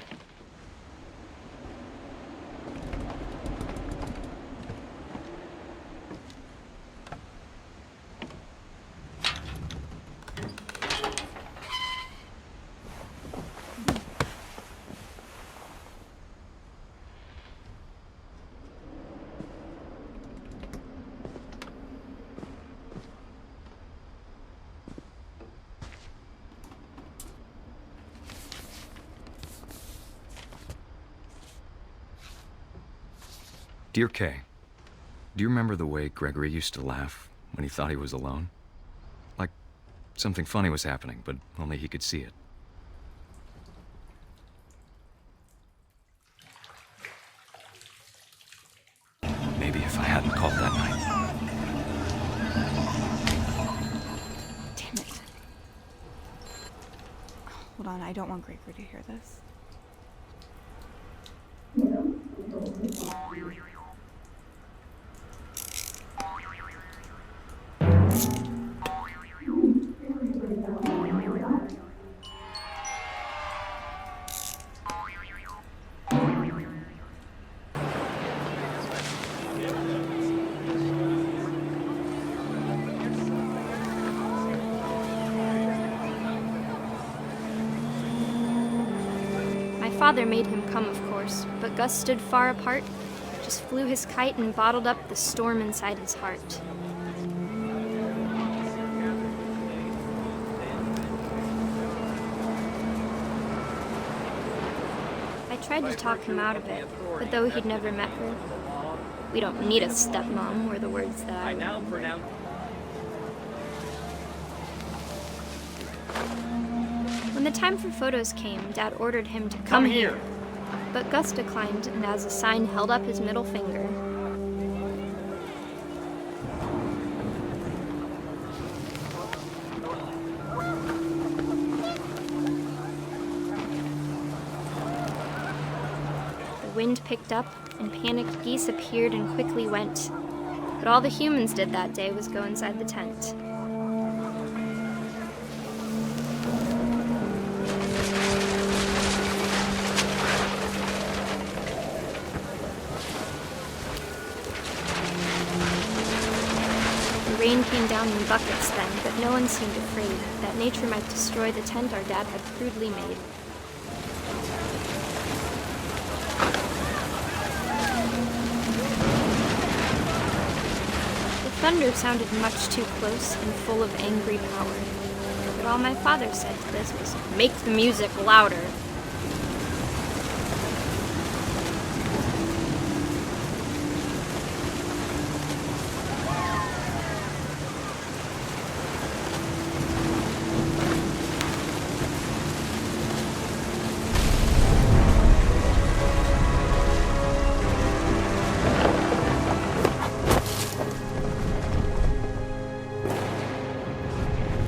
Dear Kay, do you remember the way Gregory used to laugh when he thought he was alone? something funny was happening, but only he could see it. Maybe if I hadn't called that night. Damn it. Hold on, I don't want Gregory to hear this. Father made him come, of course, but Gus stood far apart, just flew his kite and bottled up the storm inside his heart. I tried to talk him out of it, but though he'd never met her, "We don't need a stepmom," were the words that I remembered. When the time for photos came, Dad ordered him to come here. But Gus declined, and as a sign held up his middle finger. The wind picked up, and panicked geese appeared and quickly went. But all the humans did that day was go inside the tent. Rain came down in buckets then, but no one seemed afraid that nature might destroy the tent our dad had crudely made. The thunder sounded much too close and full of angry power, but all my father said to this was, "Make the music louder."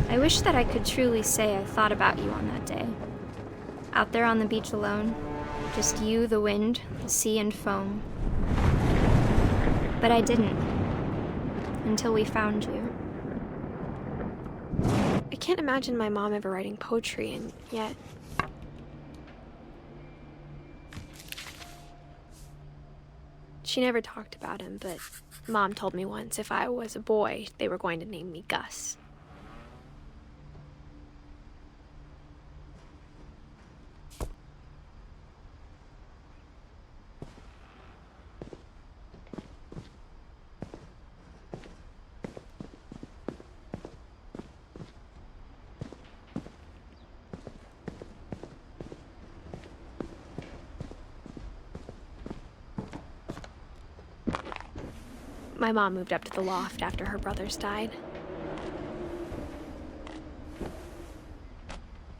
I wish that I could truly say I thought about you on that day. Out there on the beach alone, just you, the wind, the sea, and foam. But I didn't, until we found you. I can't imagine my mom ever writing poetry, and yet... She never talked about him, but Mom told me once if I was a boy, they were going to name me Gus. My mom moved up to the loft after her brothers died.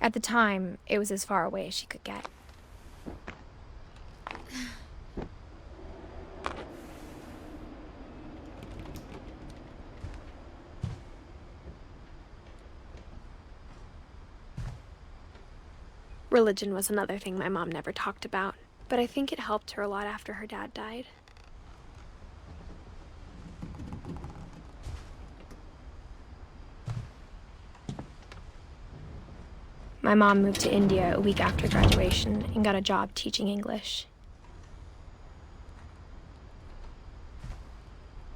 At the time, it was as far away as she could get. Religion was another thing my mom never talked about, but I think it helped her a lot after her dad died. My mom moved to India a week after graduation and got a job teaching English.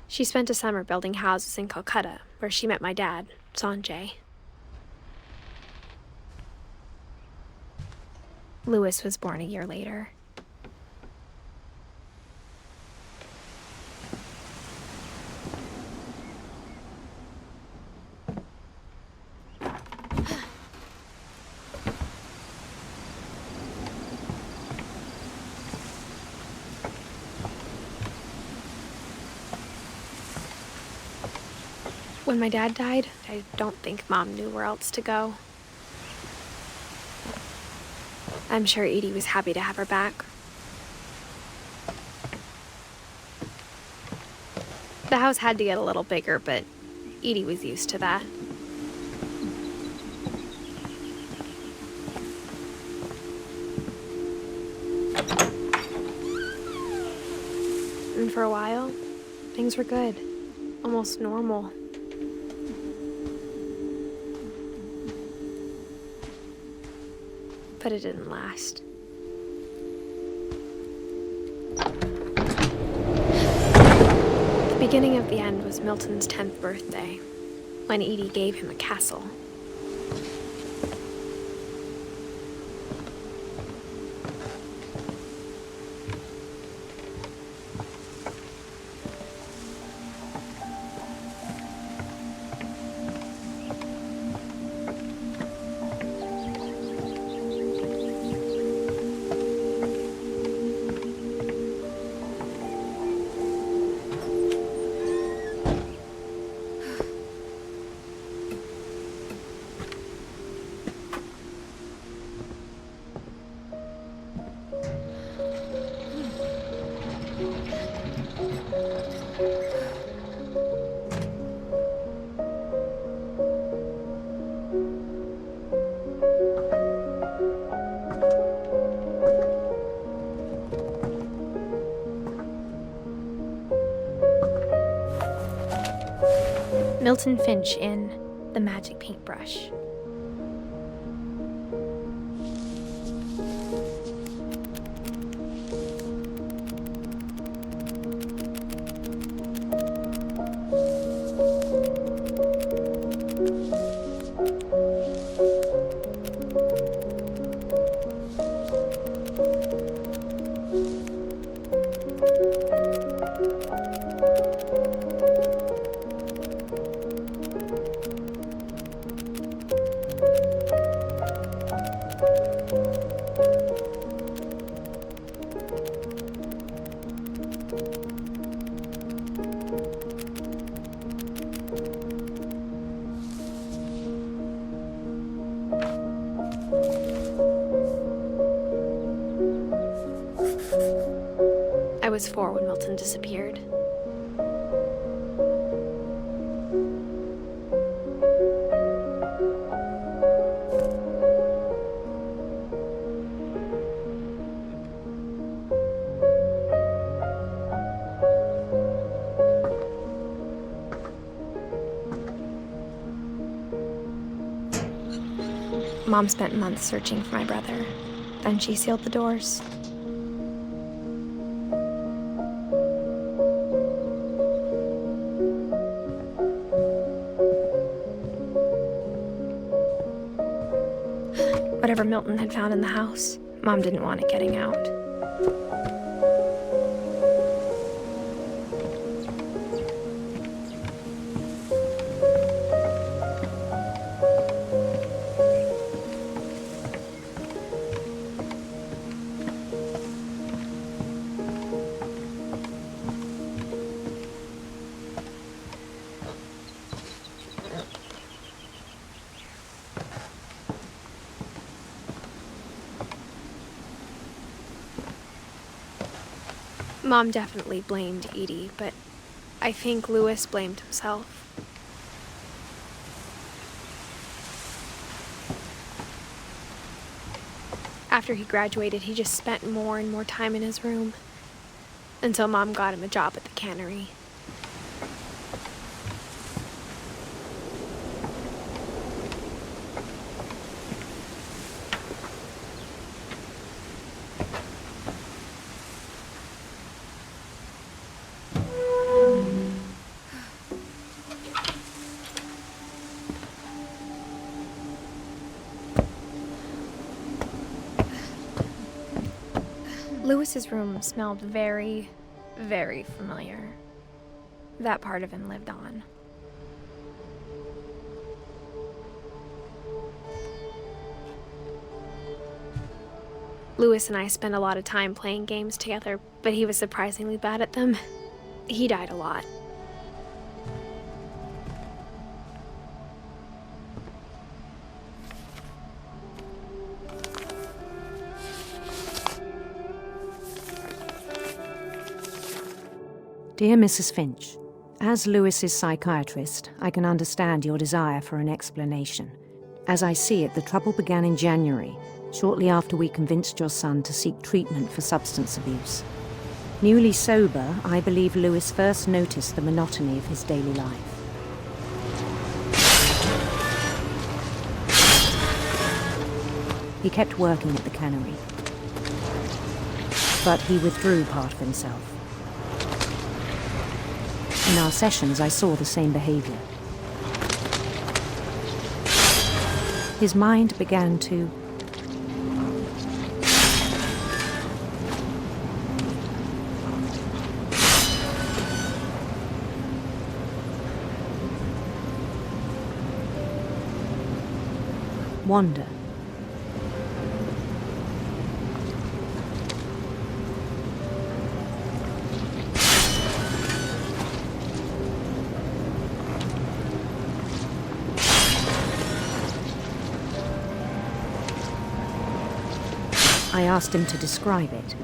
She spent a summer building houses in Calcutta, where she met my dad, Sanjay. Louis was born a year later. When my dad died, I don't think Mom knew where else to go. I'm sure Edie was happy to have her back. The house had to get a little bigger, but Edie was used to that. And for a while, things were good. Almost normal. But it didn't last. The beginning of the end was Milton's 10th birthday, when Edie gave him a castle. Milton Finch in The Magic Paintbrush. I was 4 when Milton disappeared. Mom spent months searching for my brother. Then she sealed the doors. Whatever Milton had found in the house, Mom didn't want it getting out. Mom definitely blamed Edie, but I think Louis blamed himself. After he graduated, he just spent more and more time in his room, until Mom got him a job at the cannery. Louis's room smelled very, very familiar. That part of him lived on. Louis and I spent a lot of time playing games together, but he was surprisingly bad at them. He died a lot. Dear Mrs. Finch, as Lewis's psychiatrist, I can understand your desire for an explanation. As I see it, the trouble began in January, shortly after we convinced your son to seek treatment for substance abuse. Newly sober, I believe Lewis first noticed the monotony of his daily life. He kept working at the cannery, but he withdrew part of himself. In our sessions, I saw the same behavior. His mind began to wander. I asked him to describe it.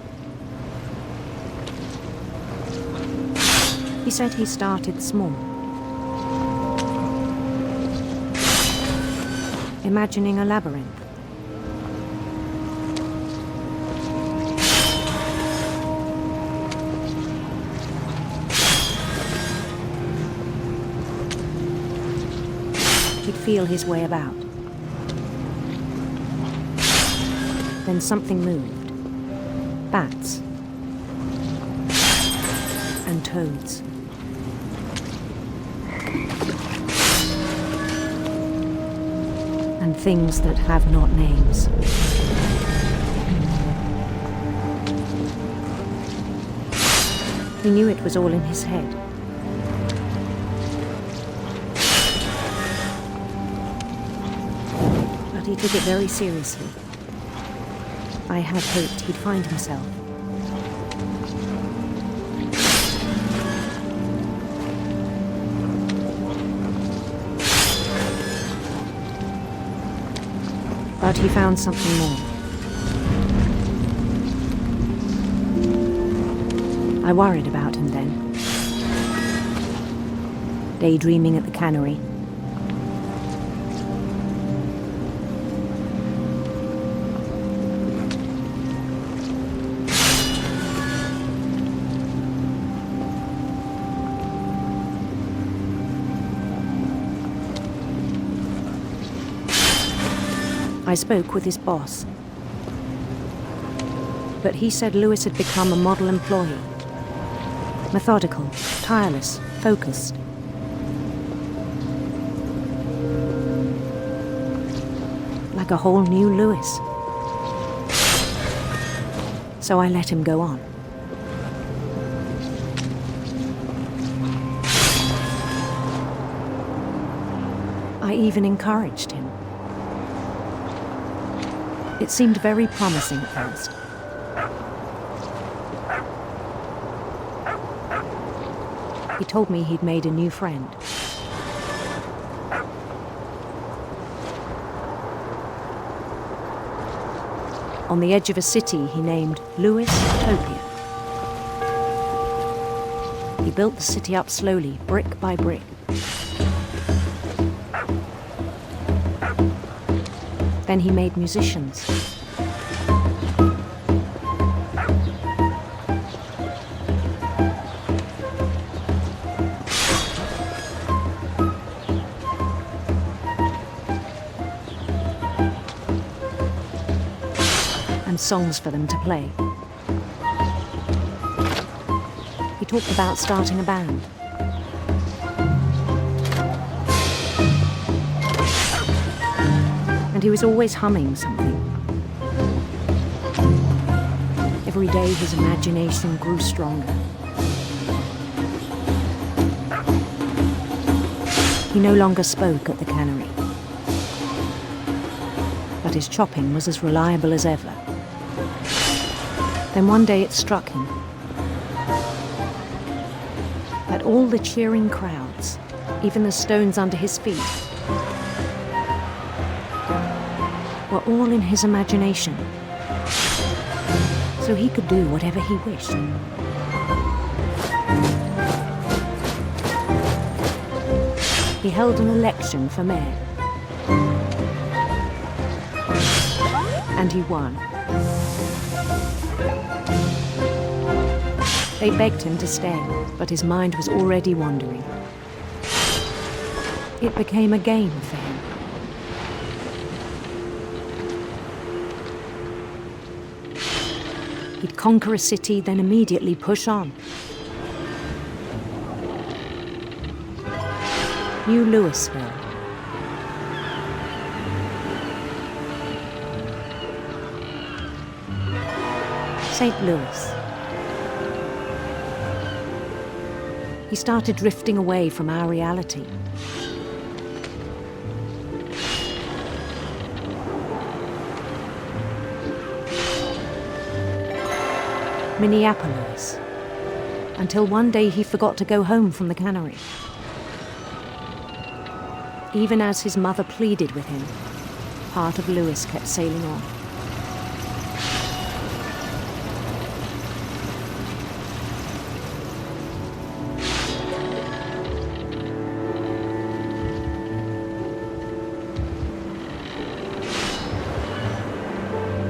He said he started small, imagining a labyrinth. He'd feel his way about. Then something moved. Bats. And toads. And things that have not names. He knew it was all in his head. But he took it very seriously. I had hoped he'd find himself. But he found something more. I worried about him then. Daydreaming at the cannery. I spoke with his boss, but he said Lewis had become a model employee. Methodical, tireless, focused. Like a whole new Lewis. So I let him go on. I even encouraged him. It seemed very promising at first. He told me he'd made a new friend. On the edge of a city he named Lewis-topia. He built the city up slowly, brick by brick. Then he made musicians. And songs for them to play. He talked about starting a band. And he was always humming something. Every day his imagination grew stronger. He no longer spoke at the cannery, but his chopping was as reliable as ever. Then one day it struck him that all the cheering crowds, even the stones under his feet, were all in his imagination, so he could do whatever he wished. he held an election for mayor. And he won. They begged him to stay, but his mind was already wandering. It became a game for him. He'd conquer a city, then immediately push on. New Louisville. St. Louis. He started drifting away from our reality. Minneapolis, until one day he forgot to go home from the cannery. Even as his mother pleaded with him, part of Louis kept sailing on.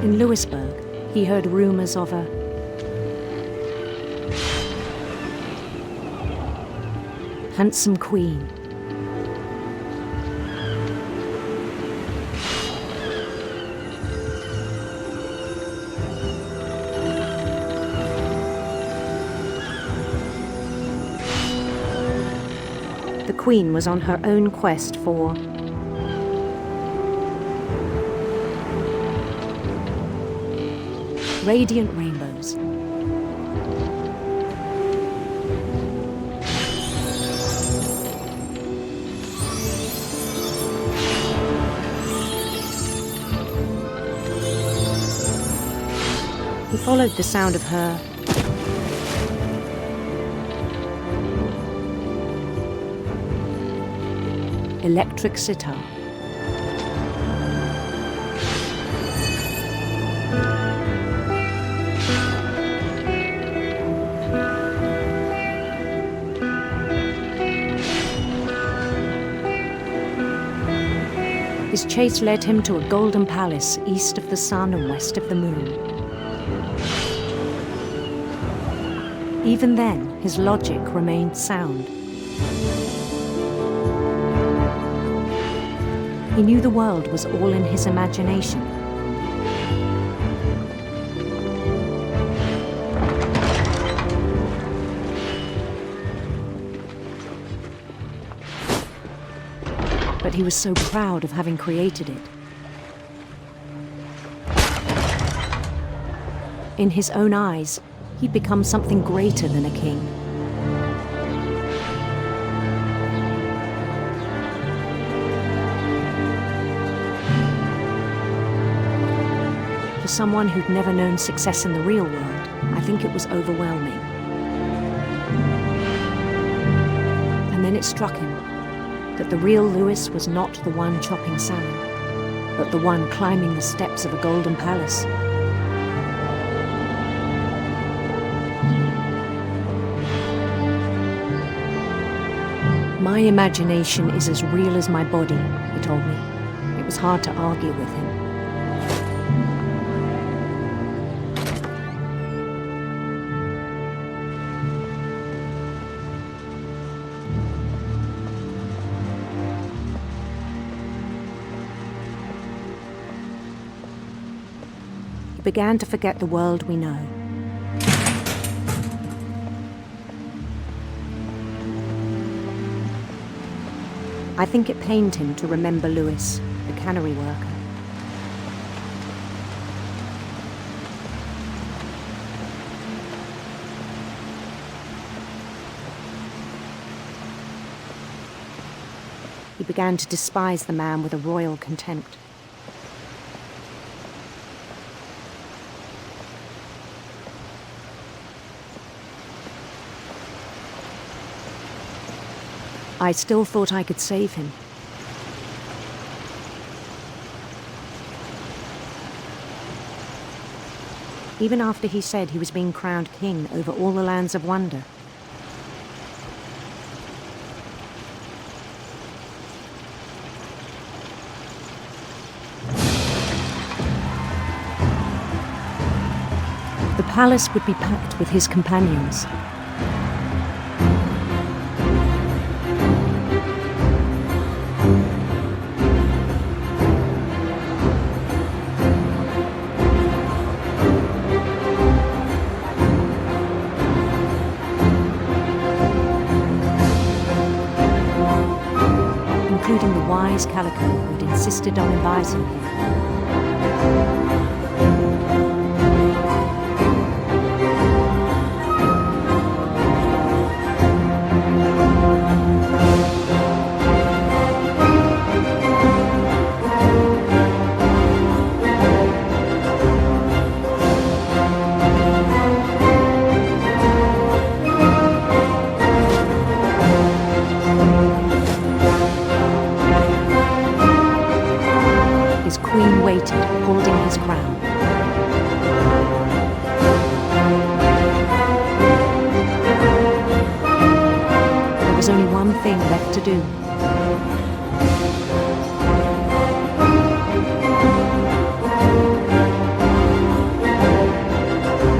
In Louisburg, he heard rumors of a handsome queen. The queen was on her own quest for radiant rainbows. He followed the sound of her electric sitar. His chase led him to a golden palace east of the sun and west of the moon. Even then, his logic remained sound. He knew the world was all in his imagination. But he was so proud of having created it. In his own eyes, he'd become something greater than a king. For someone who'd never known success in the real world, I think it was overwhelming. And then it struck him that the real Louis was not the one chopping salmon, but the one climbing the steps of a golden palace. My imagination is as real as my body, he told me. It was hard to argue with him. He began to forget the world we know. I think it pained him to remember Louis, the cannery worker. He began to despise the man with a royal contempt. I still thought I could save him. Even after he said he was being crowned king over all the lands of wonder. palace would be packed with his companions. Including the wise Calico who'd insisted on inviting him. His queen waited, holding his crown. There was only one thing left to do.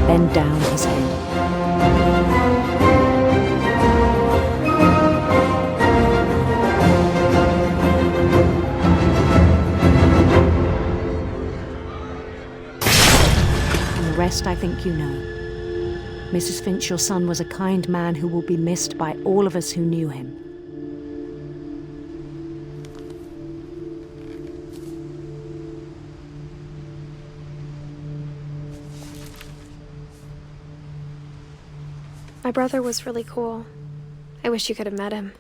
Bend down his head. The rest I think you know. Mrs. Finch, your son was a kind man who will be missed by all of us who knew him. My brother was really cool. I wish you could have met him.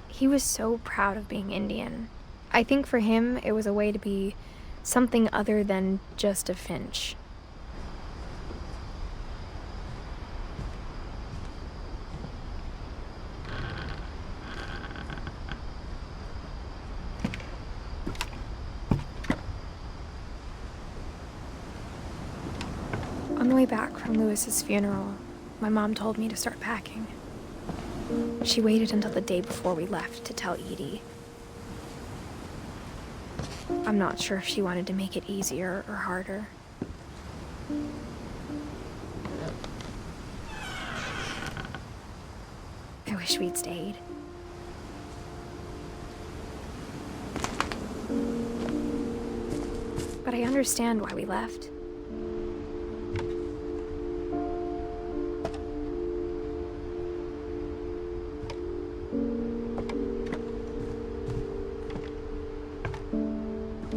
He was so proud of being Indian. I think for him, it was a way to be something other than just a Finch. On the way back from Lewis's funeral, my mom told me to start packing. She waited until the day before we left to tell Edie. I'm not sure if she wanted to make it easier or harder. I wish we'd stayed. But I understand why we left.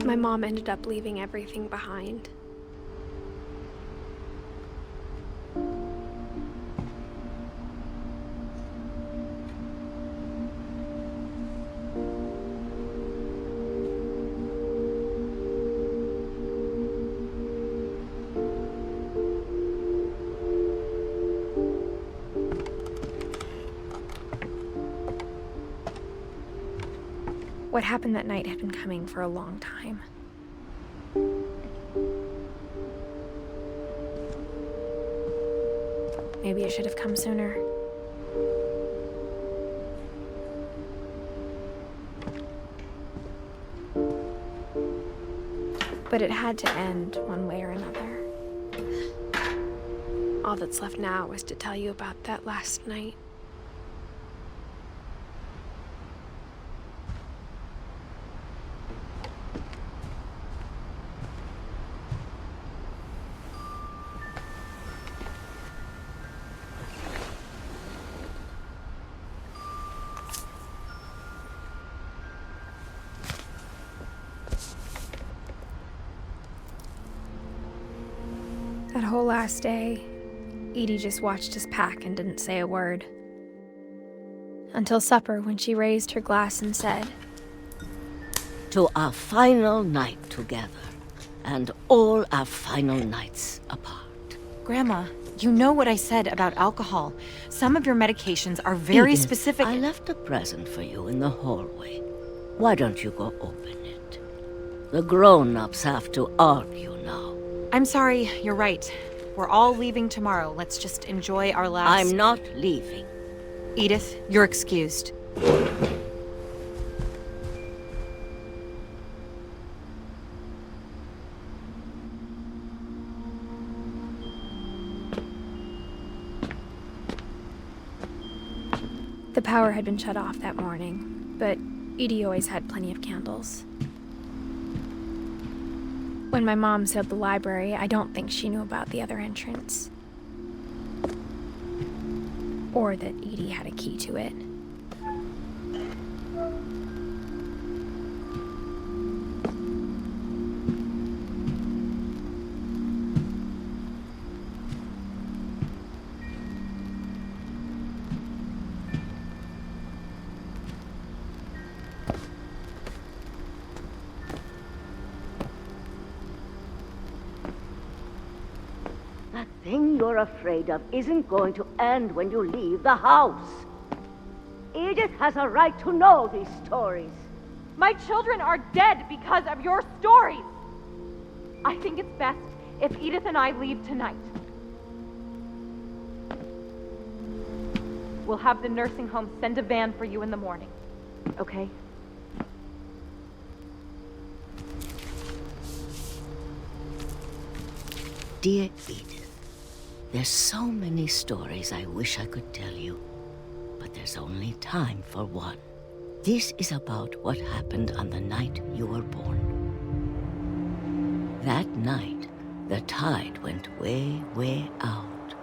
My mom ended up leaving everything behind. What happened that night had been coming for a long time. Maybe it should have come sooner. But it had to end one way or another. All that's left now is to tell you about that last night. That whole last day, Edie just watched us pack and didn't say a word. until supper when she raised her glass and said, "To our final night together, and all our final nights apart." Grandma, you know what I said about alcohol. Some of your medications are very Edith, specific. I left a present for you in the hallway. Why don't you go open it? The grown-ups have to argue now. I'm sorry, you're right. We're all leaving tomorrow. Let's just enjoy our last... I'm not leaving. Edith, you're excused. The power had been shut off that morning, but Edie always had plenty of candles. When my mom sealed the library, I don't think she knew about the other entrance. Or that Edie had a key to it. That thing you're afraid of isn't going to end when you leave the house. Edith has a right to know these stories. My children are dead because of your stories. I think it's best if Edith and I leave tonight. We'll have the nursing home send a van for you in the morning, okay? Dear Edith, there's so many stories I wish I could tell you, but there's only time for one. This is about what happened on the night you were born. That night, the tide went way, way out.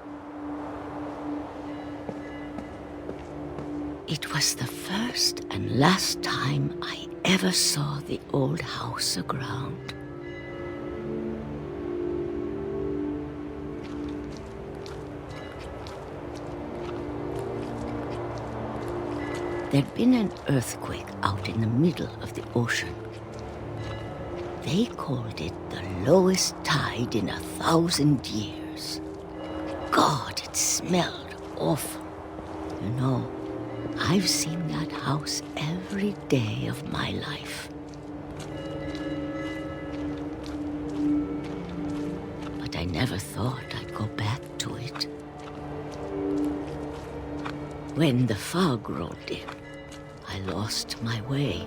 It was the first and last time I ever saw the old house aground. There'd been an earthquake out in the middle of the ocean. They called it the lowest tide in 1,000 years. God, it smelled awful. You know, I've seen that house every day of my life. But I never thought I'd go back to it. When the fog rolled in, I lost my way.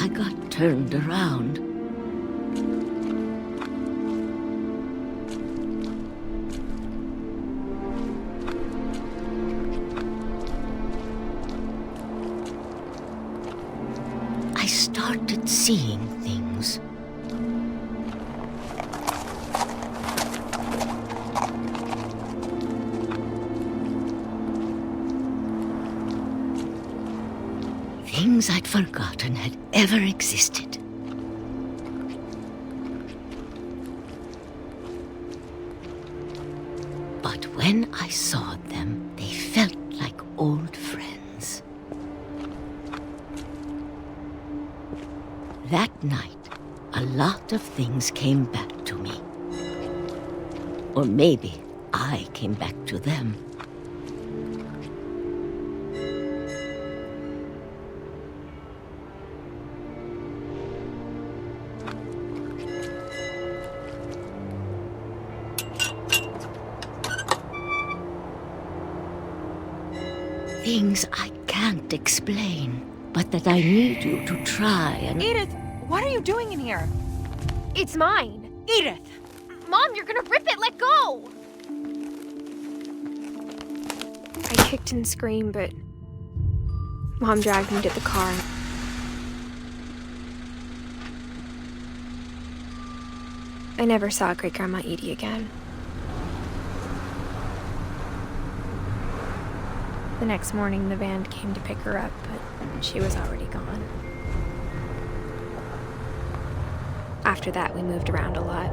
I got turned around. I started seeing things. Things I'd forgotten had ever existed. But when I saw them, they felt like old friends. That night, a lot of things came back to me. Or maybe I came back to them. Things I can't explain, but that I need you to try and... Edith, what are you doing in here? It's mine. Edith! Mom, you're gonna rip it! Let go! I kicked and screamed, but Mom dragged me to the car. I never saw Great-Grandma Edie again. The next morning, the van came to pick her up, but she was already gone. After that, we moved around a lot.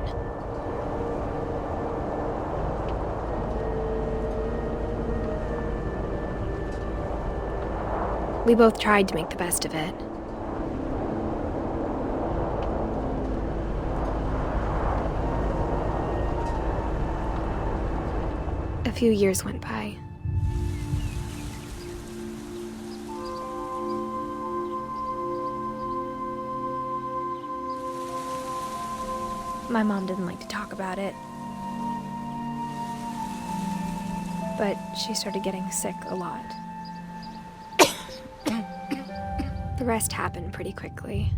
We both tried to make the best of it. A few years went by. My mom didn't like to talk about it. But she started getting sick a lot. The rest happened pretty quickly.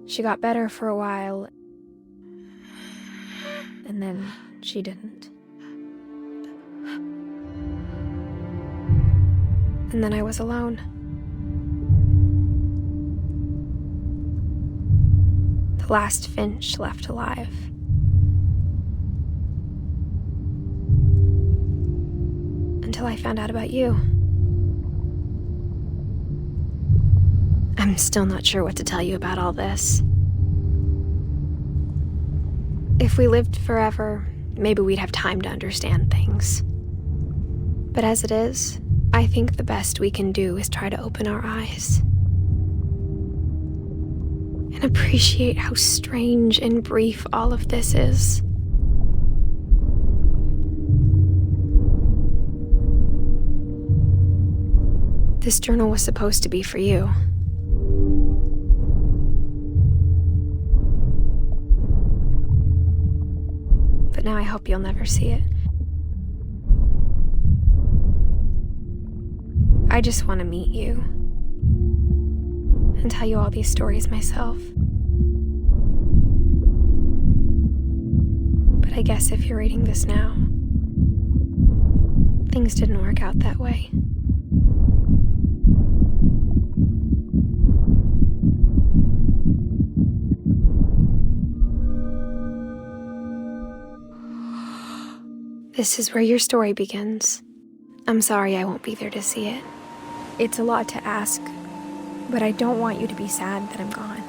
She got better for a while, and then she didn't. And then I was alone. The last Finch left alive. Until I found out about you. I'm still not sure what to tell you about all this. If we lived forever, maybe we'd have time to understand things. But as it is, I think the best we can do is try to open our eyes. And appreciate how strange and brief all of this is. This journal was supposed to be for you. But now I hope you'll never see it. I just want to meet you and tell you all these stories myself. But I guess if you're reading this now, things didn't work out that way. This is where your story begins. I'm sorry I won't be there to see it. It's a lot to ask, but I don't want you to be sad that I'm gone.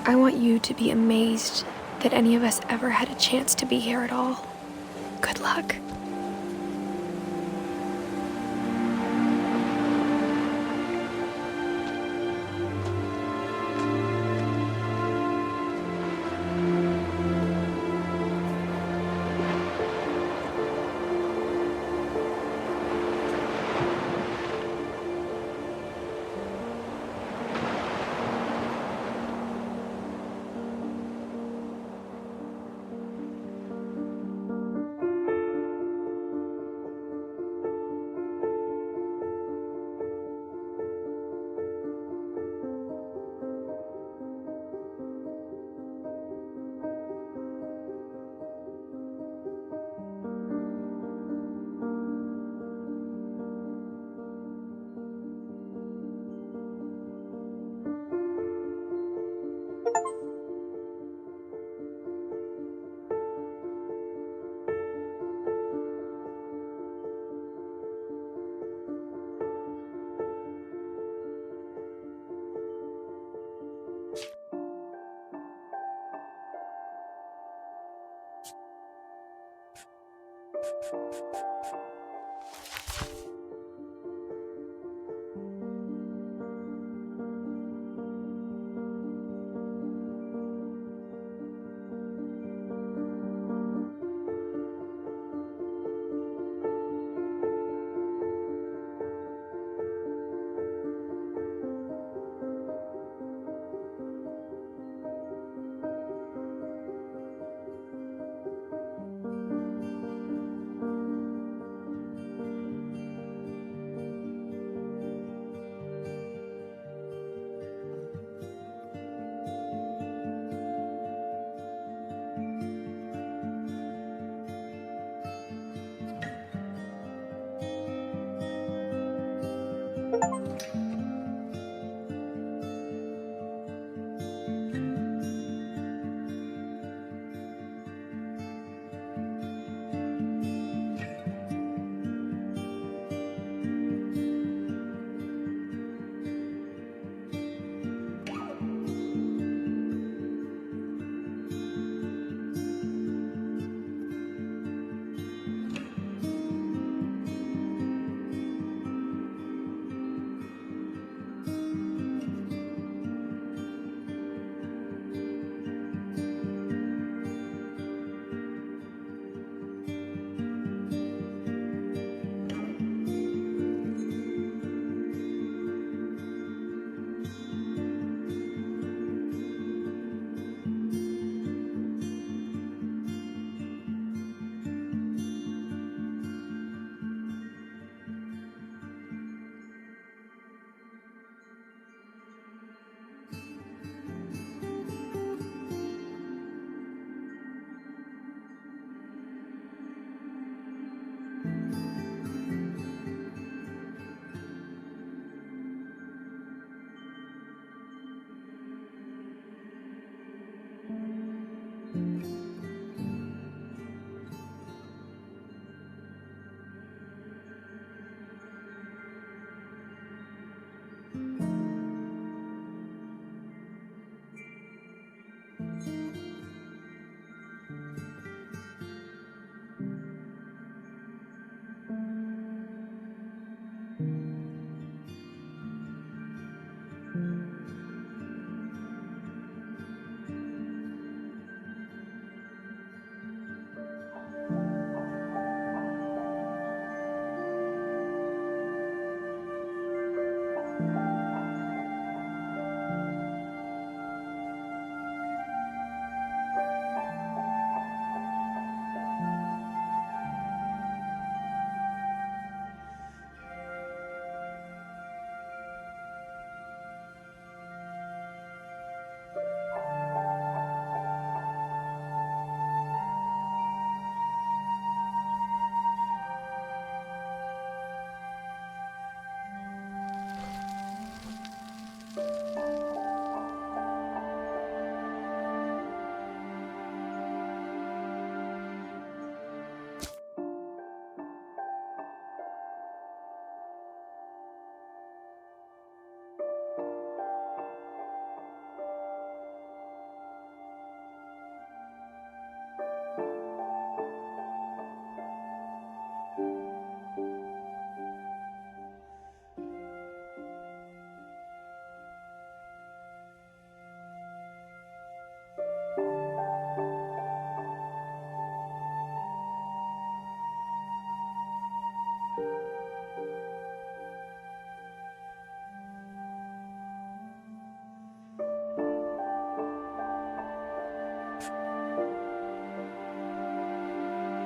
I want you to be amazed that any of us ever had a chance to be here at all. Good luck.